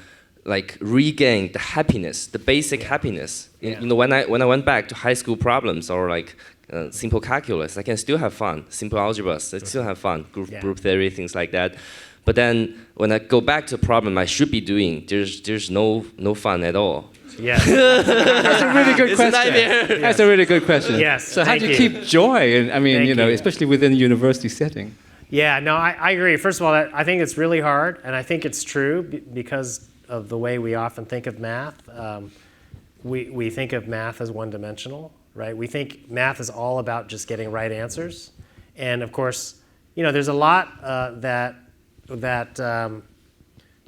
regain the happiness, the basic happiness? When I went back to high school problems or simple calculus, I can still have fun. Simple algebras, I still have fun. Group theory, things like that. But then when I go back to a problem I should be doing, there's no fun at all. Yes. That's a really good question. That's a really good question. Yes. So how do you keep joy? And I mean, especially within a university setting. Yeah, no, I agree. First of all, I think it's really hard, and I think it's true because of the way we often think of math. We think of math as one-dimensional, right? We think math is all about just getting right answers. And of course, there's a lot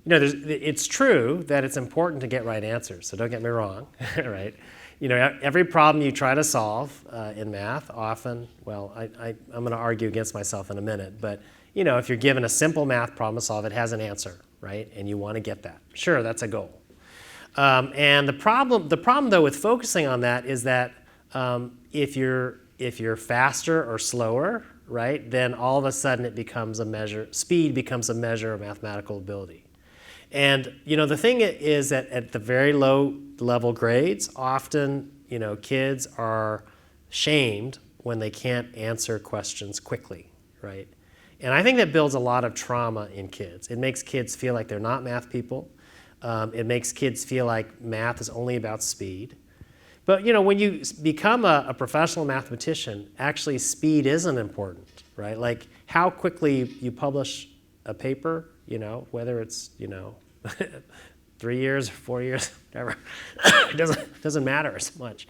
it's true that it's important to get right answers, so don't get me wrong, right? Every problem you try to solve in math often, well, I'm going to argue against myself in a minute, but if you're given a simple math problem to solve, it has an answer, right? And you want to get that. Sure, that's a goal. And the problem though with focusing on that is that if you're faster or slower, right, then all of a sudden it becomes a measure, speed becomes a measure of mathematical ability. And the thing is that at the very low level grades, often kids are shamed when they can't answer questions quickly, right? And I think that builds a lot of trauma in kids. It makes kids feel like they're not math people. It makes kids feel like math is only about speed. But when you become a professional mathematician, actually speed isn't important, right? Like how quickly you publish a paper, whether it's 3 years or 4 years, whatever, it doesn't matter as much.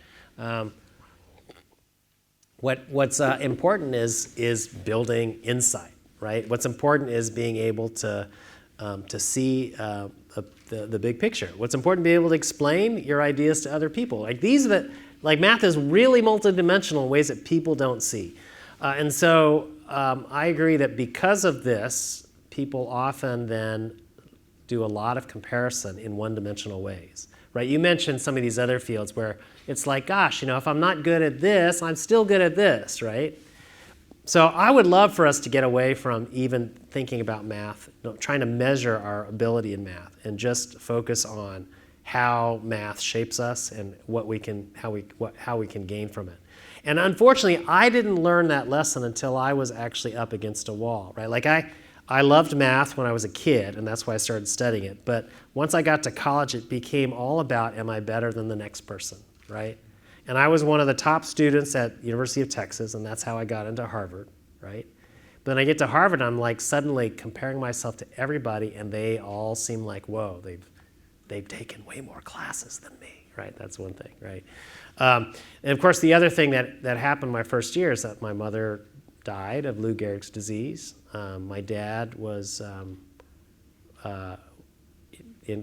What's important is building insight, right? What's important is being able to see the big picture. What's important to be able to explain your ideas to other people. Like math is really multidimensional in ways that people don't see. And so I agree that because of this, people often then do a lot of comparison in one-dimensional ways, right? You mentioned some of these other fields where it's like, gosh, if I'm not good at this, I'm still good at this, right? So I would love for us to get away from even thinking about math, trying to measure our ability in math, and just focus on how math shapes us and how we can gain from it. And unfortunately, I didn't learn that lesson until I was actually up against a wall, right? Like I loved math when I was a kid, and that's why I started studying it. But once I got to college, it became all about, am I better than the next person, right? And I was one of the top students at University of Texas, and that's how I got into Harvard, right? But then I get to Harvard, and I'm like suddenly comparing myself to everybody, and they all seem like, whoa, they've taken way more classes than me, right? That's one thing, right? And of course, the other thing that happened my first year is that my mother died of Lou Gehrig's disease. My dad was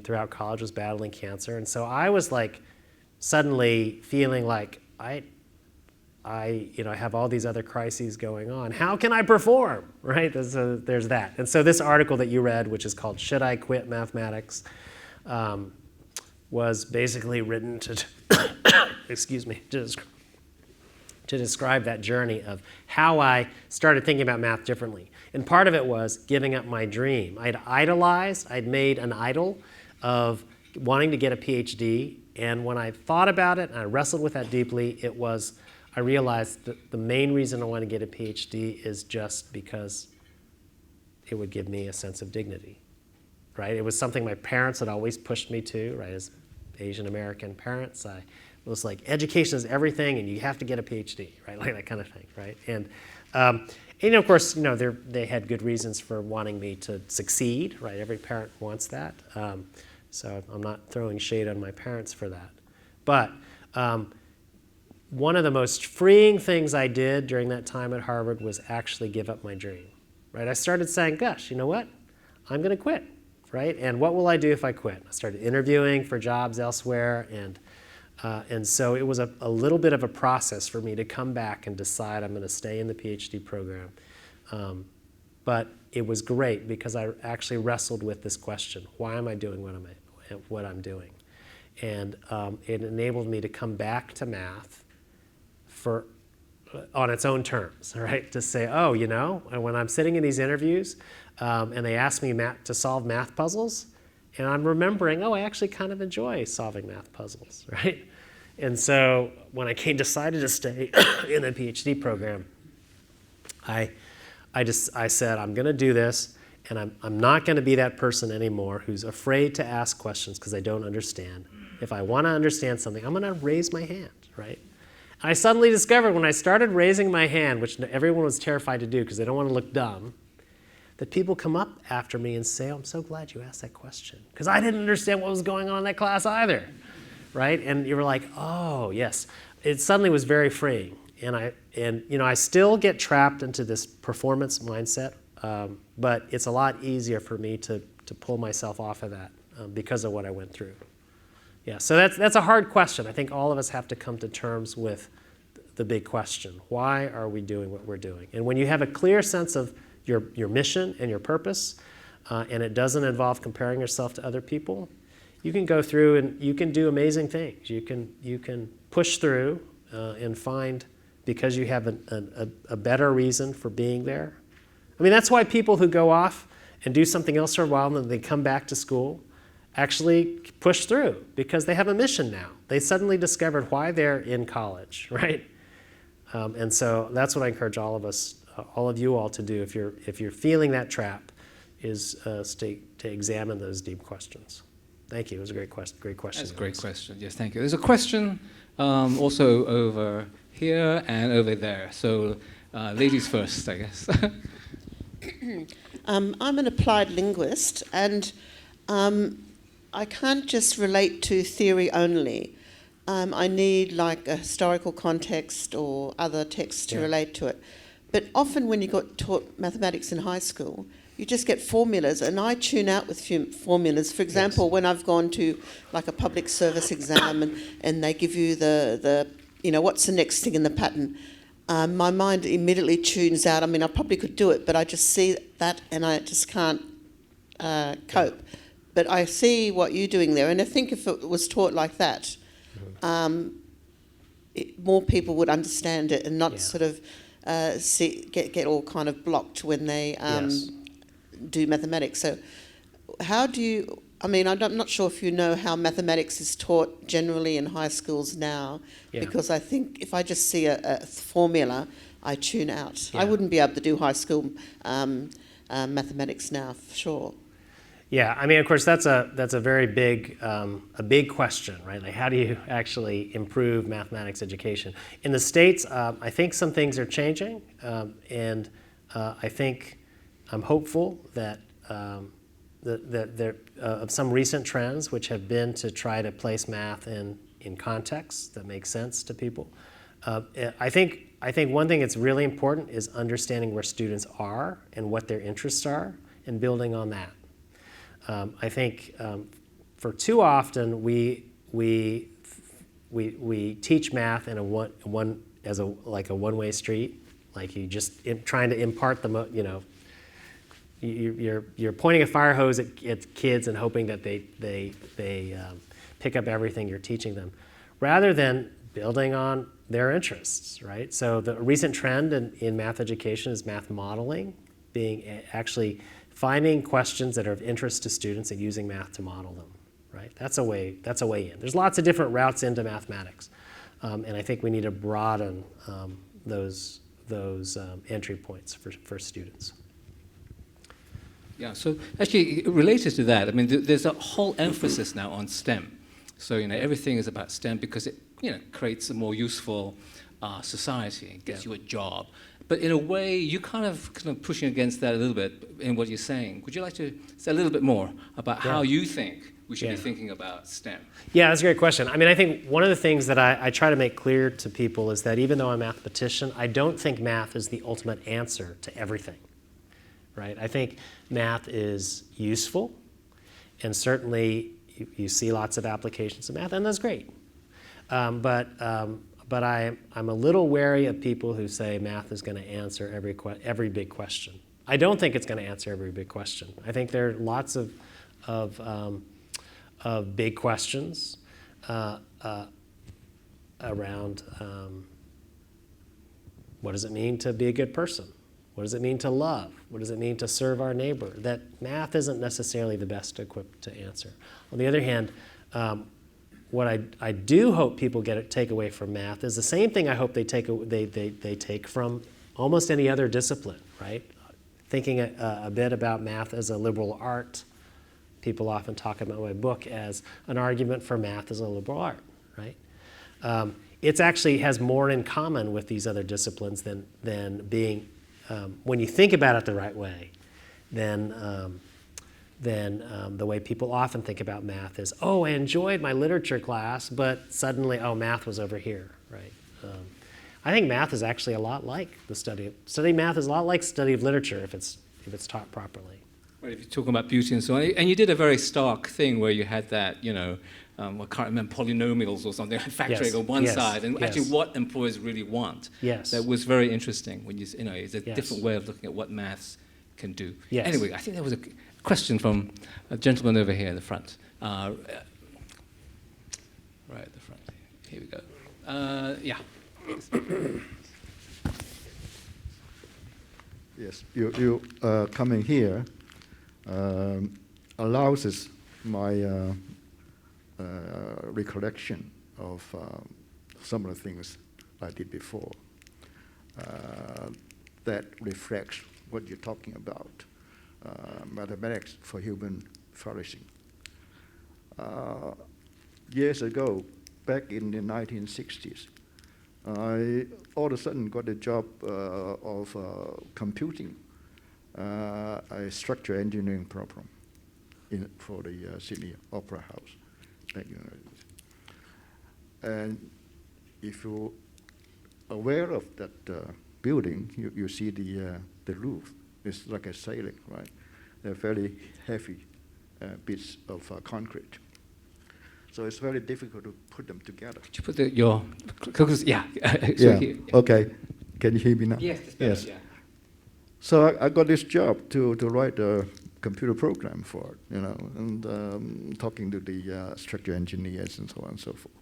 throughout college was battling cancer, and so I was like suddenly feeling like I have all these other crises going on. How can I perform, right? There's that. And so this article that you read, which is called "Should I Quit Mathematics," was basically written to excuse me, to describe that journey of how I started thinking about math differently. And part of it was giving up my dream. I'd made an idol of wanting to get a PhD, and when I thought about it and I wrestled with that deeply, I realized that the main reason I want to get a PhD is just because it would give me a sense of dignity, right? It was something my parents had always pushed me to, right? As Asian American parents, it was like, education is everything, and you have to get a PhD, right? Like that kind of thing, right? And of course, they had good reasons for wanting me to succeed, right? Every parent wants that. So I'm not throwing shade on my parents for that. But one of the most freeing things I did during that time at Harvard was actually give up my dream, right? I started saying, gosh, you know what? I'm going to quit, right? And what will I do if I quit? I started interviewing for jobs elsewhere, and so it was a little bit of a process for me to come back and decide I'm going to stay in the PhD program. But it was great because I actually wrestled with this question: why am I doing what I'm doing? And it enabled me to come back to math on its own terms, right? To say, oh, when I'm sitting in these interviews and they ask me to solve math puzzles, and I'm remembering, I actually kind of enjoy solving math puzzles, right? And so when I decided to stay in the PhD program, I said, I'm going to do this, and I'm not going to be that person anymore who's afraid to ask questions because I don't understand. If I want to understand something, I'm going to raise my hand, right? I suddenly discovered when I started raising my hand, which everyone was terrified to do because they don't want to look dumb, that people come up after me and say, oh, I'm so glad you asked that question because I didn't understand what was going on in that class either, right? And you were like, oh, yes. It suddenly was very freeing. And I still get trapped into this performance mindset, but it's a lot easier for me to pull myself off of that because of what I went through. Yeah, so that's a hard question. I think all of us have to come to terms with the big question: why are we doing what we're doing? And when you have a clear sense of your mission and your purpose, and it doesn't involve comparing yourself to other people, you can go through and you can do amazing things. You can push through and find, because you have a better reason for being there. I mean, that's why people who go off and do something else for a while and then they come back to school actually push through because they have a mission now. They suddenly discovered why they're in college, right? And so that's what I encourage all of us all of you all to do if you're feeling that trap is to examine those deep questions. Thank you. It was a great question. That's a great question. Yes, thank you. There's a question also over here and over there. So ladies first, I guess. I'm an applied linguist, and I can't just relate to theory only. I need like a historical context or other texts to relate to it. But often when you got taught mathematics in high school, you just get formulas, and I tune out with formulas. For example, when I've gone to like a public service exam and they give you the what's the next thing in the pattern, my mind immediately tunes out. I mean, I probably could do it, but I just see that and I just can't cope. But I see what you're doing there, and I think if it was taught like that, more people would understand it and not sort of get all kind of blocked when they do mathematics. So how do you, I mean, I'm not sure if you know how mathematics is taught generally in high schools now, because I think if I just see a formula, I tune out. I wouldn't be able to do high school mathematics now, for sure. Yeah, I mean, of course, that's a very big question, right? Like, how do you actually improve mathematics education? In the States, I think some things are changing, and I think I'm hopeful that there of some recent trends which have been to try to place math in context that makes sense to people. I think one thing that's really important is understanding where students are and what their interests are, and building on that. I think for too often we teach math in a one-way street, like you just trying to impart you're pointing a fire hose at kids and hoping that they pick up everything you're teaching them, rather than building on their interests, right? So the recent trend in math education is math modeling, being actually finding questions that are of interest to students and using math to model them, right? That's a way in. There's lots of different routes into mathematics, and I think we need to broaden those entry points for students. Yeah, so actually related to that, I mean, there's a whole emphasis now on STEM. So, everything is about STEM because it, creates a more useful society and gets you a job. But in a way, you're kind of pushing against that a little bit in what you're saying. Would you like to say a little bit more about how you think we should be thinking about STEM? Yeah, that's a great question. I mean, I think one of the things that I try to make clear to people is that even though I'm a mathematician, I don't think math is the ultimate answer to everything, right? I think math is useful, and certainly you see lots of applications of math, and that's great. But I'm a little wary of people who say math is going to answer every big question. I don't think it's going to answer every big question. I think there are lots of big questions around what does it mean to be a good person? What does it mean to love? What does it mean to serve our neighbor? That math isn't necessarily the best equipped to answer. On the other hand, what I do hope people take away from math is the same thing I hope they take from almost any other discipline, right? Thinking a bit about math as a liberal art. People often talk about my book as an argument for math as a liberal art, right? It actually has more in common with these other disciplines than being, when you think about it the right way, than the way people often think about math is, oh, I enjoyed my literature class, but suddenly, oh, math was over here, right? I think math is actually a lot like studying math is a lot like study of literature if it's taught properly. Well, if you're talking about beauty and so on, and you did a very stark thing where you had that, I can't remember, polynomials or something, factoring on one side, and actually what employers really want. Yes. That was very interesting when it's a different way of looking at what maths can do. Yes. Anyway, I think there was a question from a gentleman over here in the front. Right at the front. Here we go. Yeah. Yes, you coming here allows us my recollection of some of the things I did before. that reflects what you're talking about, mathematics for human flourishing. Years ago, back in the 1960s, I all of a sudden got a job of computing a structural engineering program for the Sydney Opera House. And if you're aware of that building, you see the roof. It's like a ceiling, right? They're very heavy bits of concrete. So it's very difficult to put them together. Could you put your close? Yeah. Yeah. Okay. Can you hear me now? Yes. That's better, Yes. Yeah. So I got this job to write a computer program for it, and talking to the structural engineers and so on and so forth.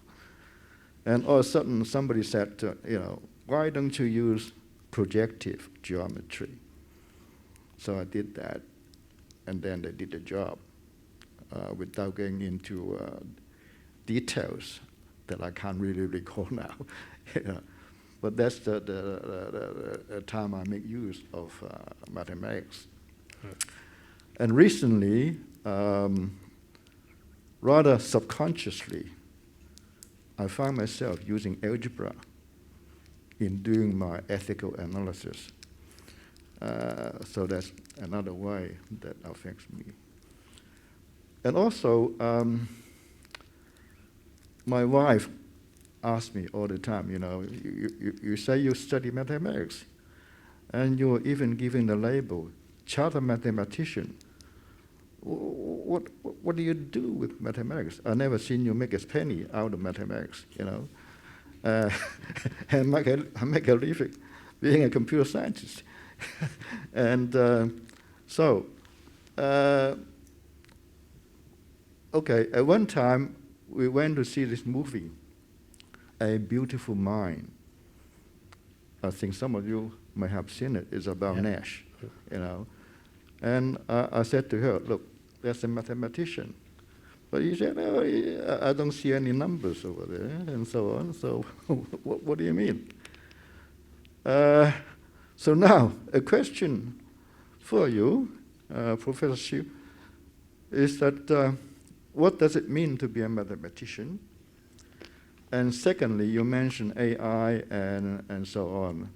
And all of a sudden, somebody said, why don't you use projective geometry? So I did that, and then they did the job without going into details that I can't really recall now. But that's the time I make use of mathematics. And recently, rather subconsciously, I found myself using algebra in doing my ethical analysis. So that's another way that affects me. And also, my wife asks me all the time, you say you study mathematics, and you're even given the label, chartered mathematician. What do you do with mathematics? I've never seen you make a penny out of mathematics, and I make a living being a computer scientist. And okay, at one time, we went to see this movie, A Beautiful Mind. I think some of you may have seen it. It's about Nash, And I said to her, look, there's a mathematician. But he said, oh, I don't see any numbers over there, and so on. So what do you mean? So now, a question for you, Professor Xu, is that what does it mean to be a mathematician? And secondly, you mentioned AI and so on.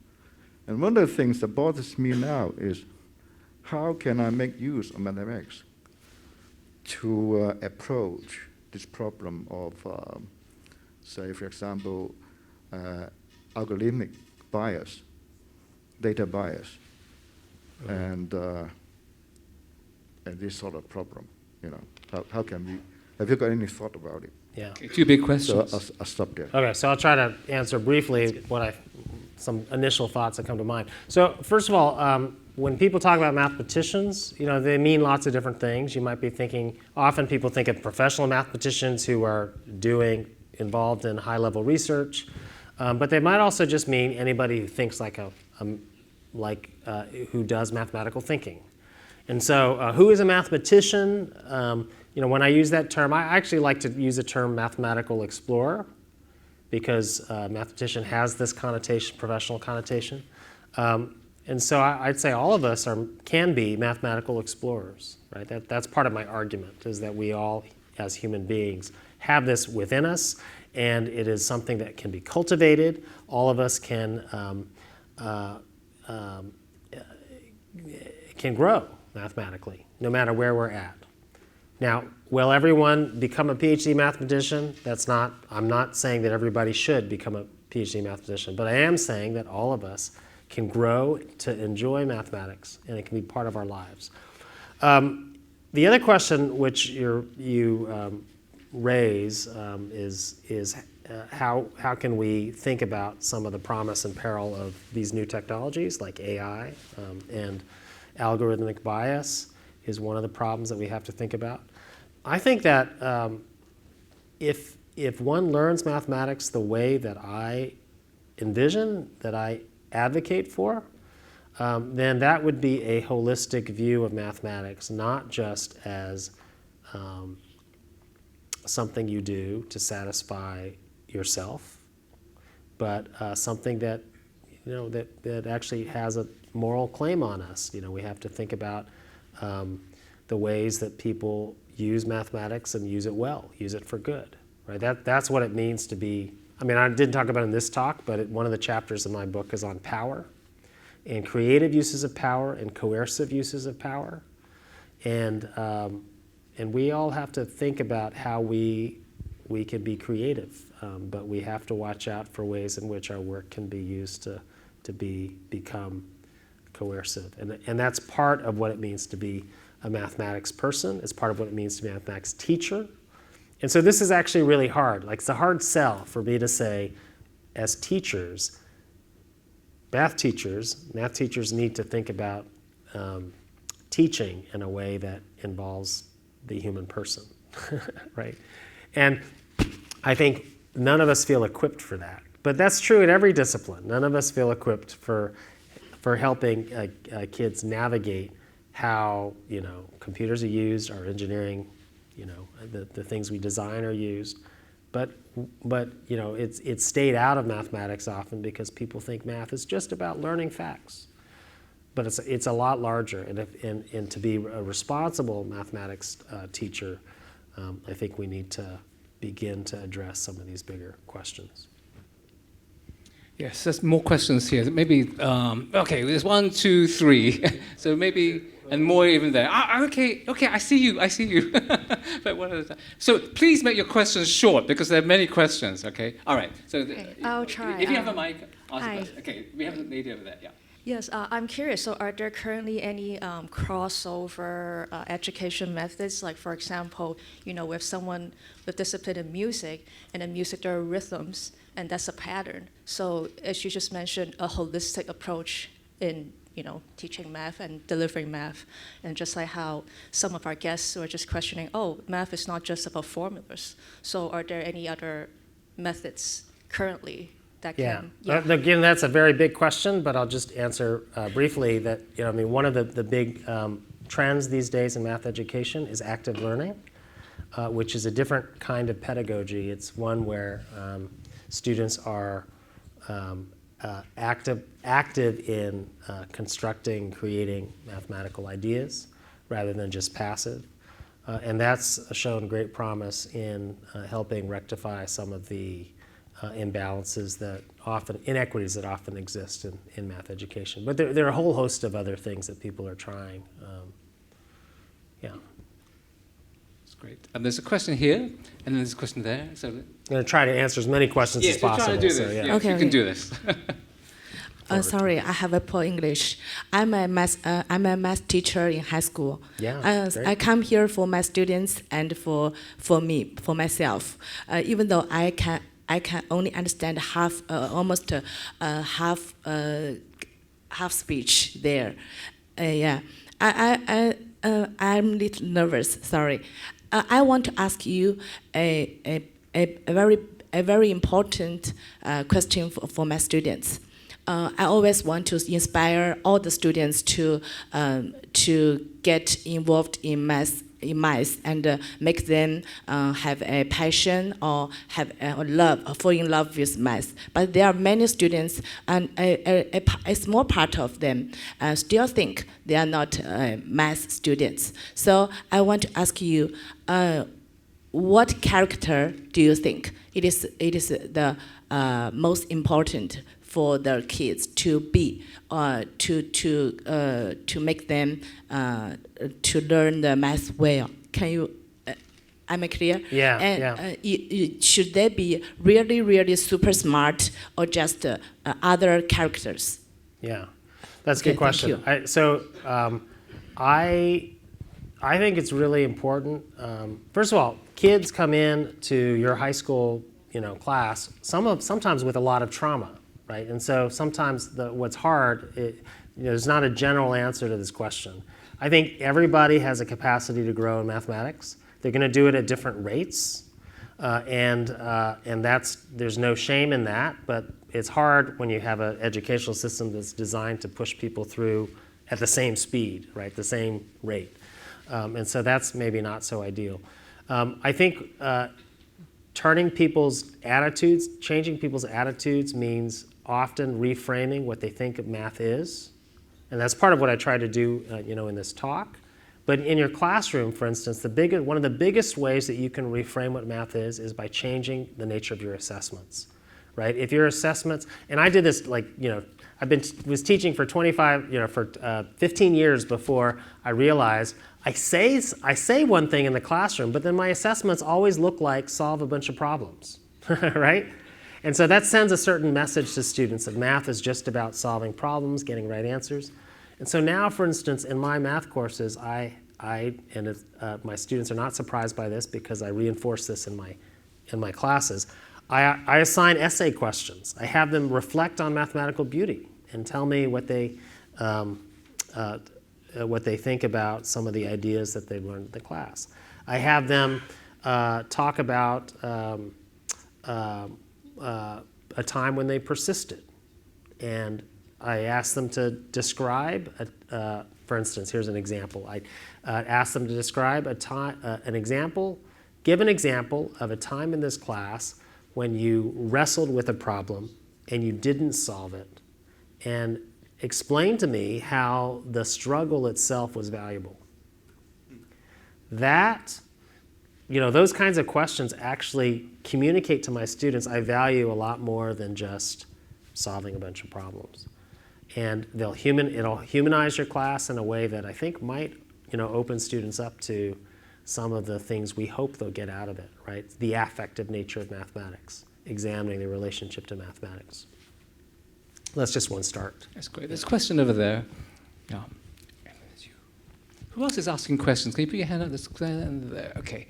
And one of the things that bothers me now is how can I make use of mathematics to approach this problem of, say, for example, algorithmic bias, data bias, and this sort of problem. How can we? Have you got any thought about it? Yeah. Okay, two big questions. So I'll stop there. Okay, so I'll try to answer briefly some initial thoughts that come to mind. So first of all, when people talk about mathematicians, they mean lots of different things. You might be thinking, often people think of professional mathematicians who are involved in high-level research, but they might also just mean anybody who thinks who does mathematical thinking. And so who is a mathematician? When I use that term, I actually like to use the term mathematical explorer because mathematician has this connotation, professional connotation. And so I'd say all of us can be mathematical explorers, right? That's part of my argument, is that we all, as human beings, have this within us, and it is something that can be cultivated. All of us can grow mathematically, no matter where we're at. Now, will everyone become a PhD mathematician? I'm not saying that everybody should become a PhD mathematician, but I am saying that all of us can grow to enjoy mathematics, and it can be part of our lives. The other question which you raise is how can we think about some of the promise and peril of these new technologies like AI, and algorithmic bias is one of the problems that we have to think about. I think that if one learns mathematics the way that I envision, that I advocate for, then that would be a holistic view of mathematics, not just as something you do to satisfy yourself, but something that that actually has moral claim on us. We have to think about the ways that people use mathematics and use it well, use it for good, right? That's what it means to be. I mean, I didn't talk about it in this talk, but one of the chapters in my book is on power, and creative uses of power and coercive uses of power, and we all have to think about how we can be creative, but we have to watch out for ways in which our work can be used to become coercive, and that's part of what it means to be a mathematics person. It's part of what it means to be a mathematics teacher. And so this is actually really hard. Like, it's a hard sell for me to say, as teachers, math teachers need to think about teaching in a way that involves the human person, right? And I think none of us feel equipped for that. But that's true in every discipline. None of us feel equipped for helping kids navigate how computers are used, our engineering, the things we design are used, but it's stayed out of mathematics often because people think math is just about learning facts, but it's a lot larger. And to be a responsible mathematics teacher, I think we need to begin to address some of these bigger questions. Yes, there's more questions here. Maybe, okay, there's 1, 2, 3. So maybe, and more even there. Okay, I see you. But one at a time. So please make your questions short because there are many questions, okay? All right. So okay, I'll try. If you have a mic, ask hi. a question. Okay, we have a lady over there, yeah. Yes, I'm curious. So are there currently any crossover education methods? Like, for example, with someone with discipline in music, and in music there are rhythms, and that's a pattern. So as you just mentioned, a holistic approach in teaching math and delivering math, and just like how some of our guests were just questioning, math is not just about formulas. So are there any other methods currently that can? Yeah. Again, that's a very big question, but I'll just answer briefly that one of the big trends these days in math education is active learning, which is a different kind of pedagogy. It's one where students are active in constructing, creating mathematical ideas rather than just passive. And that's shown great promise in helping rectify some of the inequities that often exist in math education. But there are a whole host of other things that people are trying. That's great. And there's a question here, and then there's a question there. So I'm going to try to answer as many questions as possible. Trying to do this. So, yeah. Yeah, Okay, you can do this. Sorry, I have a poor English. I'm a math teacher in high school. Yeah, great. I come here for my students and for myself. Even though I can only understand almost half speech there. I'm a little nervous. Sorry. I want to ask you a very important question for my students. I always want to inspire all the students to get involved in math and make them have a passion or have fall in love with math. But there are many students, and a small part of them still think they are not math students. So I want to ask you, what character do you think it is the most important for the kids to be, to make them to learn the math well? Can you? Am I clear? Yeah. And should they be really super smart or just other characters? Yeah, that's a good question. I think it's really important. First of all, kids come in to your high school class sometimes with a lot of trauma. Right? And so sometimes what's hard, there's not a general answer to this question. I think everybody has a capacity to grow in mathematics. They're going to do it at different rates, and there's no shame in that. But it's hard when you have an educational system that's designed to push people through at the same speed, right? The same rate, and so that's maybe not so ideal. I think changing people's attitudes means often reframing what they think of math is, And that's part of what I try to do in this talk. But in your classroom, for instance, one of the biggest ways that you can reframe what math is by changing the nature of your assessments, right? If your assessments, and I did this was teaching for 15 years before I realized I say one thing in the classroom, but then my assessments always look like solve a bunch of problems, right? And so that sends a certain message to students that math is just about solving problems, getting right answers. And so now, for instance, in my math courses, my students are not surprised by this because I reinforce this in my classes. I assign essay questions. I have them reflect on mathematical beauty and tell me what they think about some of the ideas that they've learned in the class. I have them talk about a time when they persisted, and I asked them to describe, for instance, here's an example. I asked them to describe give an example of a time in this class when you wrestled with a problem and you didn't solve it, and explain to me how the struggle itself was valuable. Those kinds of questions actually communicate to my students I value a lot more than just solving a bunch of problems. And it'll humanize your class in a way that I think might open students up to some of the things we hope they'll get out of it, right? The affective nature of mathematics, examining the relationship to mathematics. That's just one start. That's great. There's a question over there. Yeah. Who else is asking questions? Can you put your hand up? There. Okay.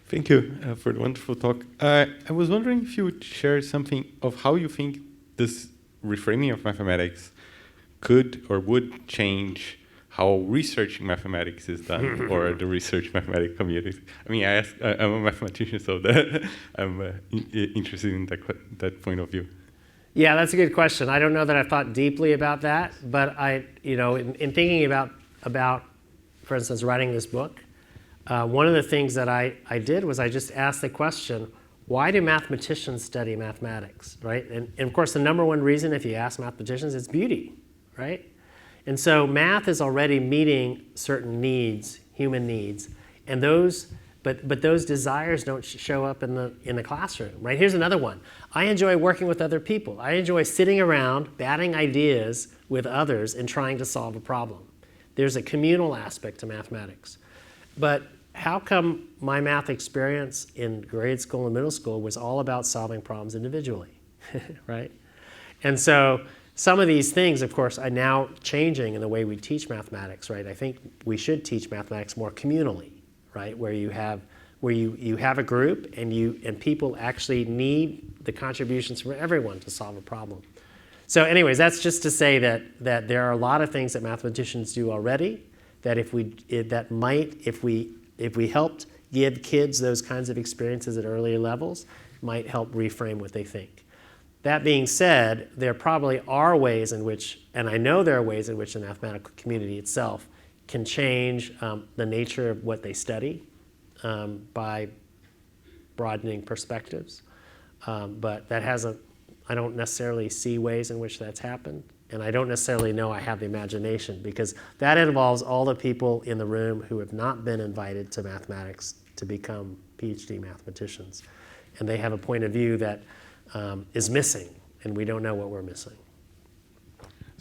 Thank you for the wonderful talk. I was wondering if you would share something of how you think this reframing of mathematics could or would change how research in mathematics is done, or the research mathematics community. I mean, I'm a mathematician, so I'm interested in that point of view. Yeah, that's a good question. I don't know that I've thought deeply about that, but in thinking about, for instance, writing this book, one of the things that I did was I just asked the question, why do mathematicians study mathematics, right? And of course, the number one reason, if you ask mathematicians, it's beauty, right? And so math is already meeting certain needs, human needs, and but those desires don't show up in the classroom, right? Here's another one. I enjoy working with other people. I enjoy sitting around, batting ideas with others and trying to solve a problem. There's a communal aspect to mathematics. But how come my math experience in grade school and middle school was all about solving problems individually, right? And so some of these things, of course, are now changing in the way we teach mathematics, right? I think we should teach mathematics more communally, right? Where you have a group and people actually need the contributions from everyone to solve a problem. So anyways, that's just to say that there are a lot of things that mathematicians do already that if we helped give kids those kinds of experiences at earlier levels, might help reframe what they think. That being said, there probably are ways in which, and I know there are ways in which the mathematical community itself can change the nature of what they study by broadening perspectives. But that I don't necessarily see ways in which that's happened. And I don't necessarily know I have the imagination, because that involves all the people in the room who have not been invited to mathematics to become PhD mathematicians. And they have a point of view that is missing, and we don't know what we're missing.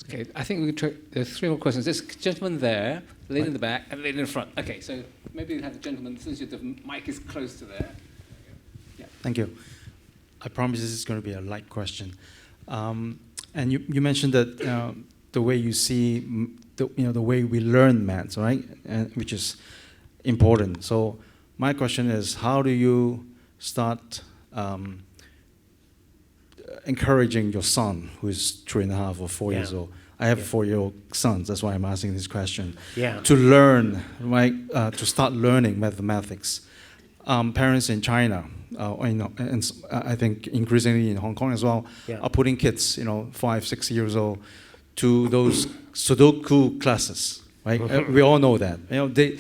Okay, I think there's three more questions. This gentleman there, the lady in the back, and the lady in the front. Okay, so maybe we have the gentleman, since the mic is close to there. Yeah. Thank you. I promise this is going to be a light question. And you mentioned that the way you see, the way we learn maths, right? Which is important. So my question is, how do you start encouraging your son, who is 3.5 or 4 years old? I have 4-year-old sons. That's why I'm asking this question. Yeah. To learn, right? To start learning mathematics. Parents in China, and I think increasingly in Hong Kong as well, are putting kids, 5, 6 years old, to those Sudoku classes, right? We all know that. They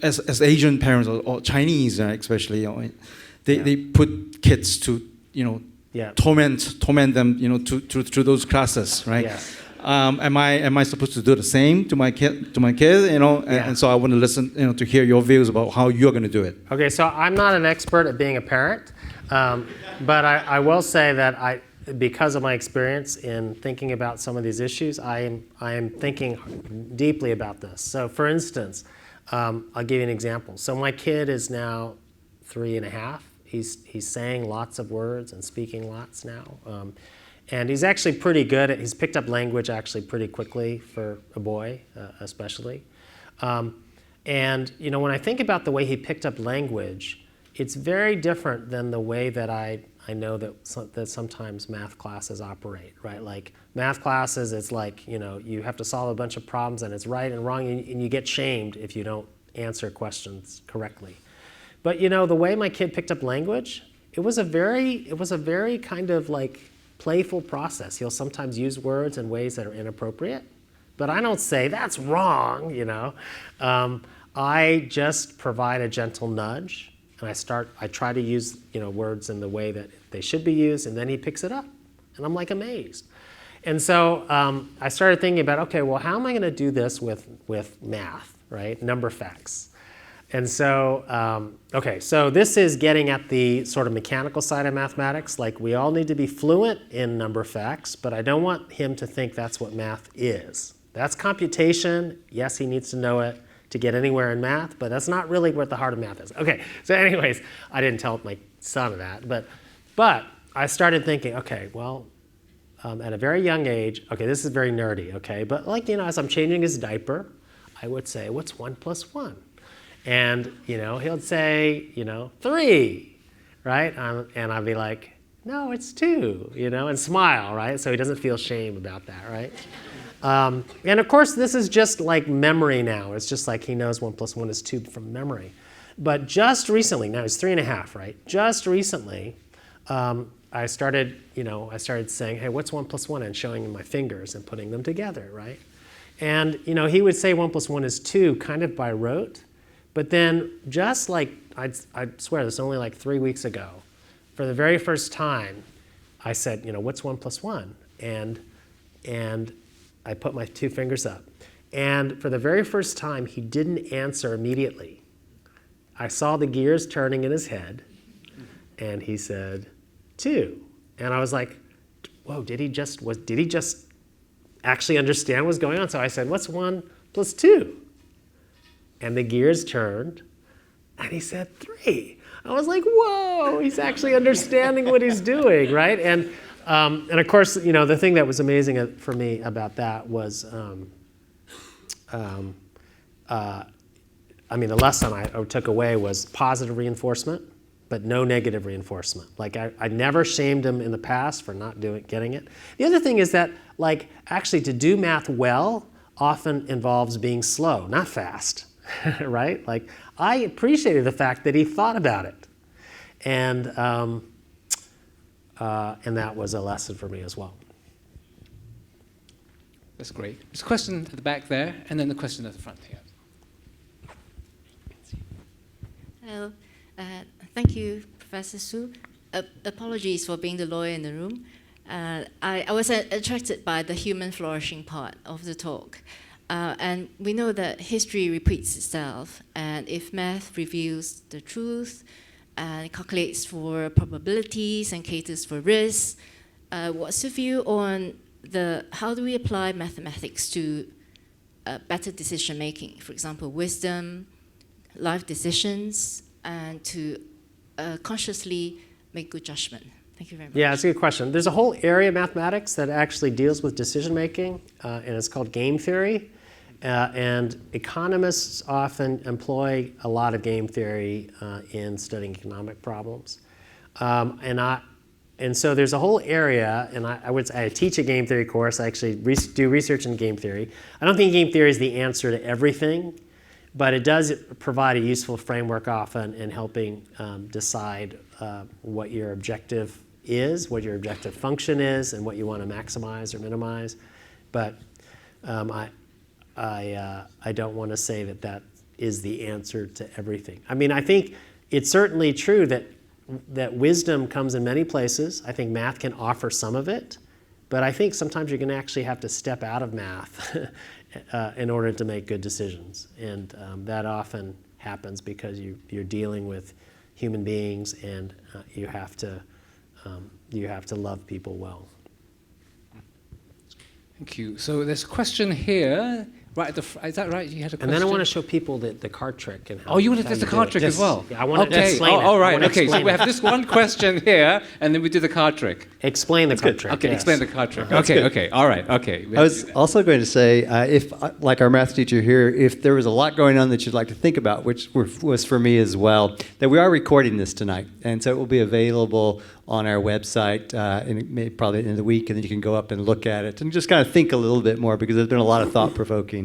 as Asian parents or Chinese especially, they put kids to, torment them, to those classes, right? Yes. Am I supposed to do the same to my kid? You know, and so I want to listen, you know, to hear your views about how you're going to do it. Okay, so I'm not an expert at being a parent, but I will say that because of my experience in thinking about some of these issues, I am thinking deeply about this. So, for instance, I'll give you an example. So my kid is now 3.5. He's saying lots of words and speaking lots now. And he's actually pretty good he's picked up language actually pretty quickly for a boy, especially. And you know, when I think about the way he picked up language, it's very different than the way that I know that sometimes math classes operate, right? Like math classes, it's like, you know, you have to solve a bunch of problems and it's right and wrong, and you get shamed if you don't answer questions correctly. But you know, the way my kid picked up language, it was a very kind of like playful process. He'll sometimes use words in ways that are inappropriate, but I don't say that's wrong, you know. I just provide a gentle nudge, and I try to use, you know, words in the way that they should be used, and then he picks it up, and I'm like amazed. And so I started thinking about, okay, well, how am I going to do this with math, right? Number facts. And so, okay, so this is getting at the sort of mechanical side of mathematics. Like, we all need to be fluent in number facts, but I don't want him to think that's what math is. That's computation. Yes, he needs to know it to get anywhere in math, but that's not really what the heart of math is. Okay, so anyways, I didn't tell my son that, but I started thinking, okay, well, at a very young age, okay, this is very nerdy, okay, but like, you know, as I'm changing his diaper, I would say, what's 1 + 1? And, you know, he'll say, you know, 3, right? And I'll be like, no, it's 2, you know, and smile, right? So he doesn't feel shame about that, right? And of course, this is just like memory now. It's just like he knows 1 + 1 is 2 from memory. But just recently, now he's 3.5, right? Just recently, I started saying, hey, what's 1 + 1? And showing him my fingers and putting them together, right? And, you know, he would say 1 + 1 is 2 kind of by rote. But then just like, I'd swear this only like 3 weeks ago, for the very first time, I said, you know, what's 1 + 1? And I put my 2 fingers up. And for the very first time, he didn't answer immediately. I saw the gears turning in his head, and he said, 2. And I was like, whoa, did he just actually understand what's going on? So I said, what's 1 + 2? And the gears turned, and he said 3. I was like, whoa, he's actually understanding what he's doing, right? And of course, you know, the thing that was amazing for me about that was, I mean, the lesson I took away was positive reinforcement, but no negative reinforcement. Like, I never shamed him in the past for not getting it. The other thing is that, like, actually to do math well often involves being slow, not fast. Right? Like, I appreciated the fact that he thought about it. And that was a lesson for me as well. That's great. There's a question at the back there, and then the question at the front here. Hello. Thank you, Professor Su. Apologies for being the lawyer in the room. I was attracted by the human flourishing part of the talk. And we know that history repeats itself, and if math reveals the truth and calculates for probabilities and caters for risks, what's your view on how do we apply mathematics to better decision making? For example, wisdom, life decisions, and to consciously make good judgment. Thank you very much. Yeah, that's a good question. There's a whole area of mathematics that actually deals with decision making, and it's called game theory. And economists often employ a lot of game theory in studying economic problems. And so there's a whole area, and I teach a game theory course. I actually do research in game theory. I don't think game theory is the answer to everything, but it does provide a useful framework often in helping decide what your objective is, what your objective function is, and what you want to maximize or minimize. But I don't want to say that is the answer to everything. I mean, I think it's certainly true that wisdom comes in many places. I think math can offer some of it, But I think sometimes you're going to actually have to step out of math in order to make good decisions. And that often happens because you're dealing with human beings, and you have to love people well. Thank you. So there's a question here. Right at the is that right? You had a question. And then I want to show people the card trick and how. Oh, you want to do how the do card it. trick Yes. as well? Yeah, I want to okay. explain it. All I right. want to Okay. So explain we it. have this one question here, and then we do the card trick. Explain the card trick. Okay. Yes. Explain the card trick. That's Okay. good. Okay. All right. Okay. I was also going to say, if, like our math teacher here, if there was a lot going on that you'd like to think about, which was for me as well, that we are recording this tonight. And so it will be available on our website probably in the week, and then you can go up and look at it and just kind of think a little bit more, because there's been a lot of thought-provoking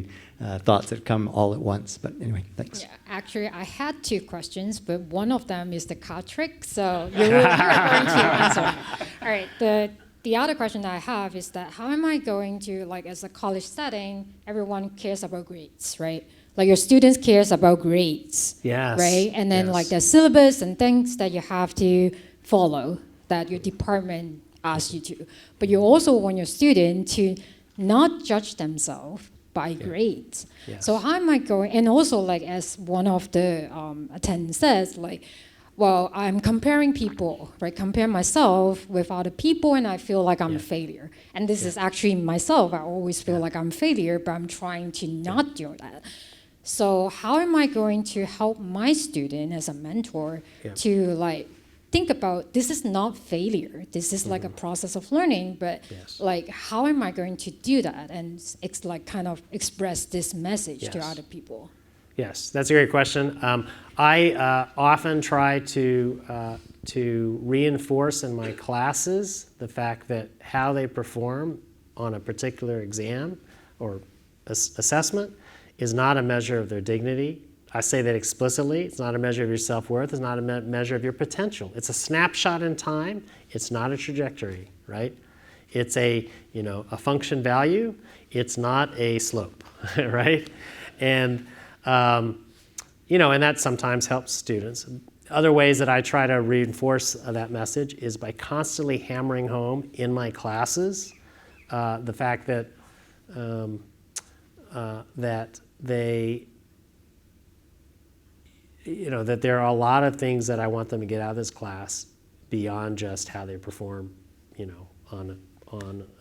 thoughts that come all at once. But anyway, thanks. Yeah, actually, I had two questions, but one of them is the card trick, so you're going to answer. All right, the other question that I have is that how am I going to, like, as a college setting, everyone cares about grades, right? Like your students cares about grades, Yes. right? And then Yes. like the syllabus and things that you have to follow that your department asks you to. But you also want your student to not judge themselves by grades. Yes. So how am I going? And also, like as one of the attendants says, like, well, I'm comparing people, right? Compare myself with other people, and I feel like I'm a failure. And this is actually myself. I always feel like I'm a failure, but I'm trying to not do that. So how am I going to help my student as a mentor to like think about this is not failure. This is like a process of learning, but like how am I going to do that and it's like kind of express this message to other people? Yes, that's a great question. I often try to reinforce in my classes the fact that how they perform on a particular exam or assessment is not a measure of their dignity. I say that explicitly. It's not a measure of your self-worth. It's not a measure of your potential. It's a snapshot in time. It's not a trajectory, right? It's a function value. It's not a slope, right? And and that sometimes helps students. Other ways that I try to reinforce that message is by constantly hammering home in my classes the fact that that there are a lot of things that I want them to get out of this class beyond just how they perform, on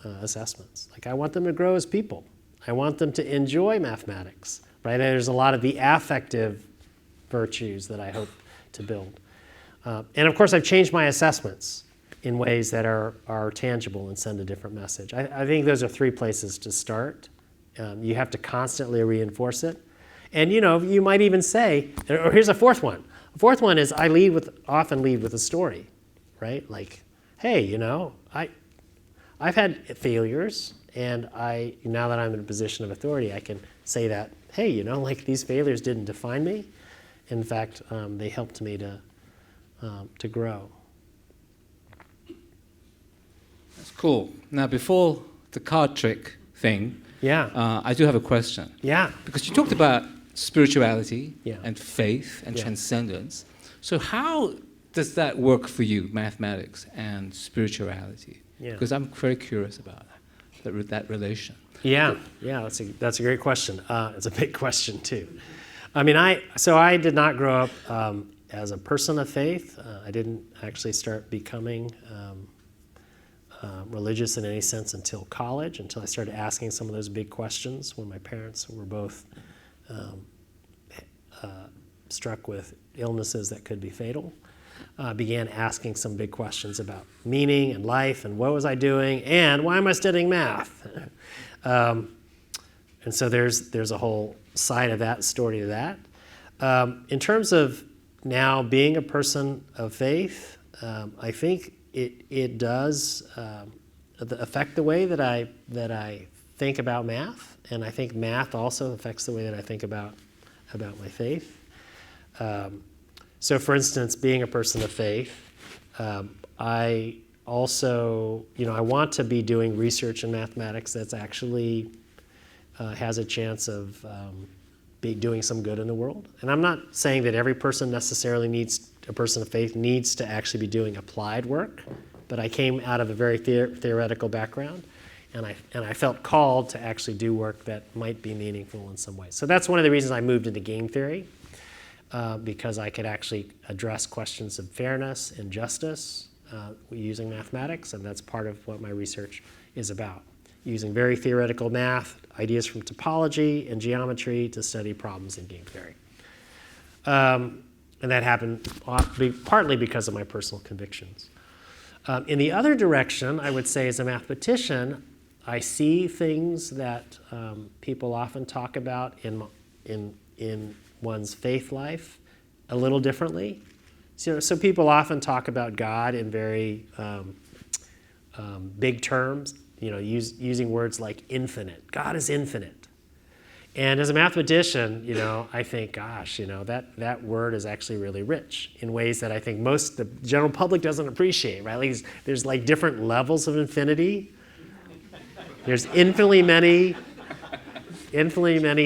assessments. Like I want them to grow as people. I want them to enjoy mathematics, right? And there's a lot of the affective virtues that I hope to build. And of course, I've changed my assessments in ways that are tangible and send a different message. I think those are three places to start. You have to constantly reinforce it. And you might even say, or here's a fourth one. The fourth one is I often lead with a story, right? Like, hey, I've had failures, and now that I'm in a position of authority, I can say that, hey, like these failures didn't define me. In fact, they helped me to grow. That's cool. Now, before the card trick thing, I do have a question. Yeah. Because you talked about spirituality Yeah. and faith and transcendence. So how does that work for you, mathematics and spirituality? Yeah. Because I'm very curious about that relation. Yeah, that's a great question. It's a big question too. I mean, I did not grow up as a person of faith. I didn't actually start becoming religious in any sense until college, until I started asking some of those big questions when my parents were both struck with illnesses that could be fatal. Began asking some big questions about meaning and life and what was I doing and why am I studying math? And so there's a whole side of that story to that. In terms of now being a person of faith, I think it does affect the way that I think about math, and I think math also affects the way that I think about my faith. So, for instance, being a person of faith, I also, I want to be doing research in mathematics that's actually has a chance of doing some good in the world. And I'm not saying that every person necessarily a person of faith needs to actually be doing applied work, but I came out of a very theoretical background. and I felt called to actually do work that might be meaningful in some way. So that's one of the reasons I moved into game theory, because I could actually address questions of fairness and justice using mathematics, and that's part of what my research is about, using very theoretical math, ideas from topology and geometry to study problems in game theory. And that happened partly because of my personal convictions. In the other direction, I would say as a mathematician, I see things that people often talk about in one's faith life a little differently. So people often talk about God in very big terms, using words like infinite. God is infinite. And as a mathematician, I think, gosh, that word is actually really rich in ways that I think the general public doesn't appreciate, right? There's like different levels of infinity. There's infinitely many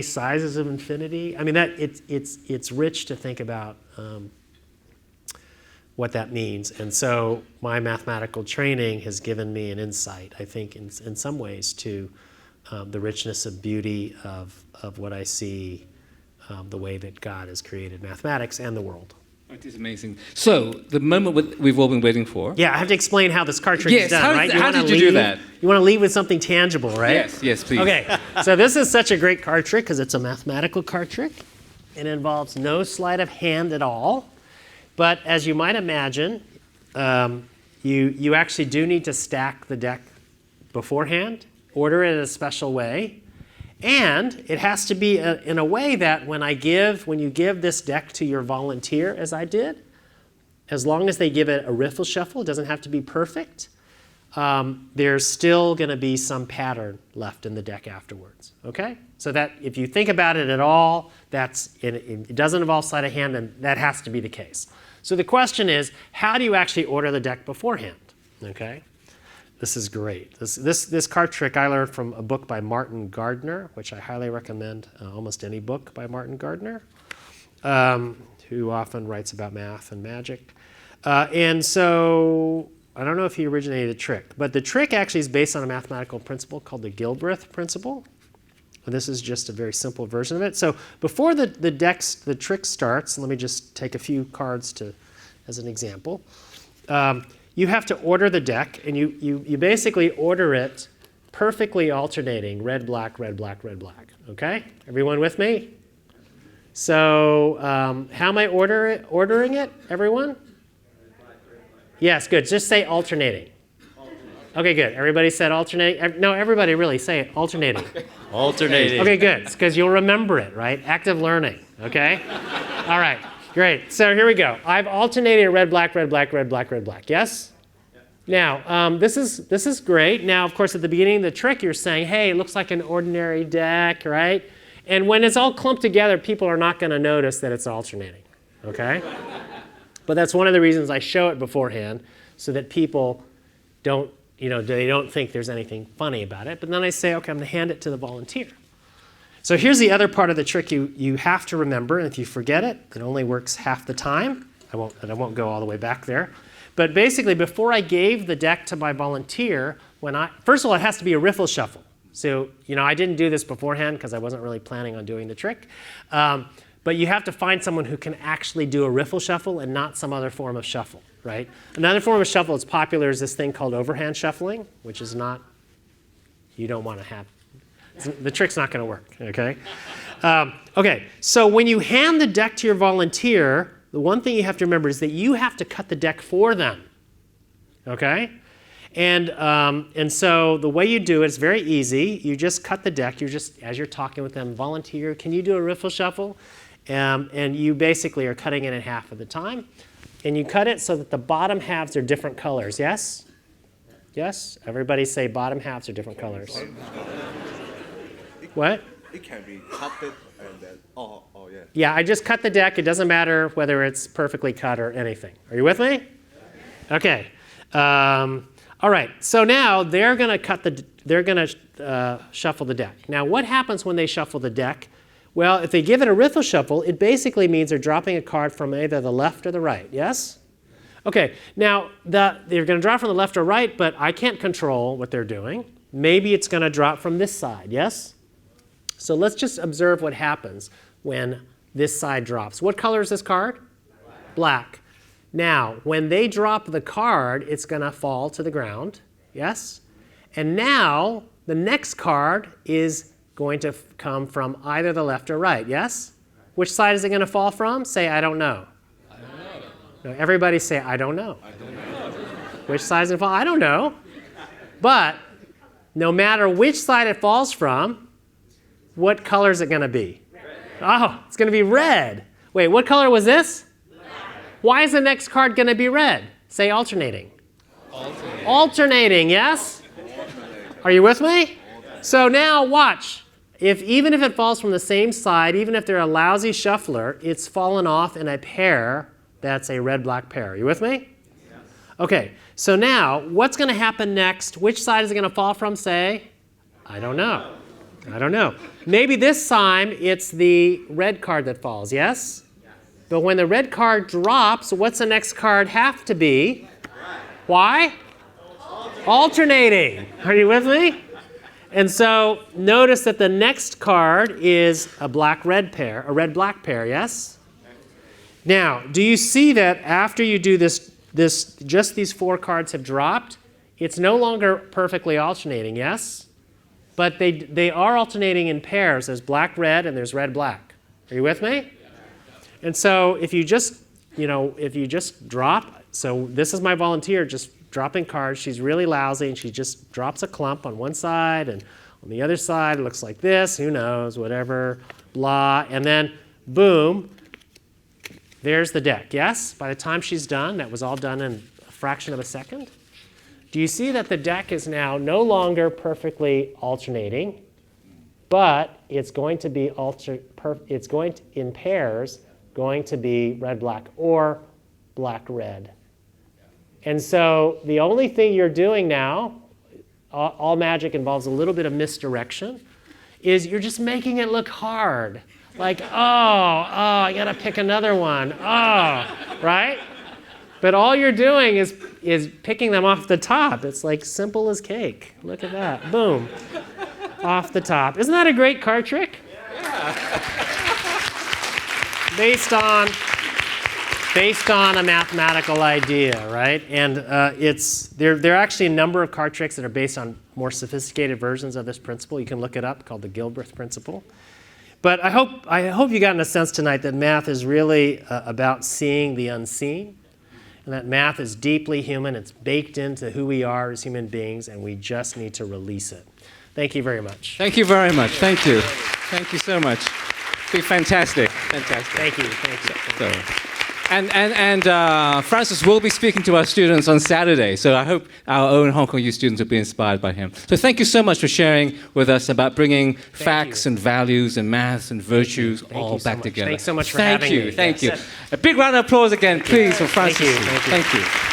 sizes of infinity. I mean, it's rich to think about what that means. And so my mathematical training has given me an insight, I think, in some ways to the richness of beauty of what I see, the way that God has created mathematics and the world. It is amazing. So, the moment we've all been waiting for. Yeah, I have to explain how this card trick is done, right? How did you do that? You want to leave with something tangible, right? Yes, please. Okay, so this is such a great card trick because it's a mathematical card trick. It involves no sleight of hand at all. But as you might imagine, you actually do need to stack the deck beforehand, order it in a special way. And it has to be in a way that when you give this deck to your volunteer, as I did, as long as they give it a riffle shuffle, it doesn't have to be perfect, there's still going to be some pattern left in the deck afterwards, okay? So that if you think about it at all, it doesn't involve sleight of hand, and that has to be the case. So the question is, how do you actually order the deck beforehand, okay? This is great. This card trick I learned from a book by Martin Gardner, which I highly recommend almost any book by Martin Gardner, who often writes about math and magic. And so I don't know if he originated the trick, but the trick actually is based on a mathematical principle called the Gilbreth principle. And this is just a very simple version of it. So before the trick starts, let me just take a few cards as an example. You have to order the deck, and you basically order it perfectly alternating red, black, red, black, red, black. Okay? Everyone with me? So how am I ordering it, everyone? Yes, good. Just say alternating. Okay, good. Everybody said alternating? No, everybody really say it. Alternating. Alternating. Okay, good. Because you'll remember it, right? Active learning. Okay? All right. Great. So here we go. I've alternated red, black, red, black, red, black, red, black. Yes? Now, this is great. Now, of course, at the beginning of the trick, you're saying, hey, it looks like an ordinary deck, right? And when it's all clumped together, people are not going to notice that it's alternating, okay? But that's one of the reasons I show it beforehand, so that people don't, they don't think there's anything funny about it. But then I say, okay, I'm going to hand it to the volunteer. So here's the other part of the trick you have to remember, and if you forget it, it only works half the time. I won't go all the way back there. But basically, before I gave the deck to my volunteer, first of all, it has to be a riffle shuffle. So, I didn't do this beforehand because I wasn't really planning on doing the trick. But you have to find someone who can actually do a riffle shuffle and not some other form of shuffle, right? Another form of shuffle that's popular is this thing called overhand shuffling, which is not, you don't want to have. The trick's not going to work, okay? Okay, so when you hand the deck to your volunteer, the one thing you have to remember is that you have to cut the deck for them, okay? And so the way you do it is very easy. You just cut the deck. As you're talking with them, volunteer, can you do a riffle shuffle? And you basically are cutting it in half of the time. And you cut it so that the bottom halves are different colors, yes? Yes? Everybody say bottom halves are different colors. What? It can be cut and then, yeah. Yeah, I just cut the deck. It doesn't matter whether it's perfectly cut or anything. Are you with me? Okay. All right. So now they're going to shuffle the deck. Now, what happens when they shuffle the deck? Well, if they give it a riffle shuffle, it basically means they're dropping a card from either the left or the right. Yes? Okay. Now, they're going to drop from the left or right, but I can't control what they're doing. maybe it's going to drop from this side, yes? So let's just observe what happens when this side drops. What color is this card? Black. Now, when they drop the card, it's going to fall to the ground, yes? And now, the next card is going to come from either the left or right, yes? Which side is it going to fall from? Say, I don't know. I don't know. No, everybody say, I don't know. I don't know. Which side is it fall? I don't know. But no matter which side it falls from, what color is it going to be? Red. Oh, it's going to be red. Wait, what color was this? Black. Why is the next card going to be red? Say alternating. Alternating. Alternating, yes? Are you with me? So now watch. Even if it falls from the same side, even if they're a lousy shuffler, it's fallen off in a pair that's a red-black pair. Are you with me? Yes. Okay, so now what's going to happen next? Which side is it going to fall from, say? I don't know. I don't know. Maybe this time it's the red card that falls, yes? But when the red card drops, what's the next card have to be? Why? Alternating. Are you with me? And so notice that the next card is a black-red pair, a red-black pair, yes? Now, do you see that after you do this, just these 4 cards have dropped? It's no longer perfectly alternating, yes? But they are alternating in pairs. There's black-red and there's red-black. Are you with me? And so if you just drop, so this is my volunteer just dropping cards. She's really lousy and she just drops a clump on one side and on the other side it looks like this, who knows, whatever, blah, and then boom, there's the deck, yes? By the time she's done, that was all done in a fraction of a second. Do you see that the deck is now no longer perfectly alternating, but it's going to be in pairs, going to be red-black or black-red. And so the only thing you're doing now, all magic involves a little bit of misdirection, is you're just making it look hard. Like, oh, I gotta pick another one, right? But all you're doing is picking them off the top. It's like simple as cake. Look at that, boom, off the top. Isn't that a great card trick? Yeah. Based on a mathematical idea, right? And there are actually a number of card tricks that are based on more sophisticated versions of this principle. You can look it up, called the Gilbreth principle. But I hope you got in a sense tonight that math is really about seeing the unseen, and that math is deeply human. It's baked into who we are as human beings, and we just need to release it. Thank you very much. Thank you very much. Thank you. Thank you so much. Be fantastic. Fantastic. Thank you. Thank you. And Francis will be speaking to our students on Saturday, so I hope our own Hong Kong U students will be inspired by him. So thank you so much for sharing with us about bringing facts and values and maths and virtues all back together. Thanks so much for having me. Thank you. A big round of applause again, please, for Francis. Thank you. Thank you.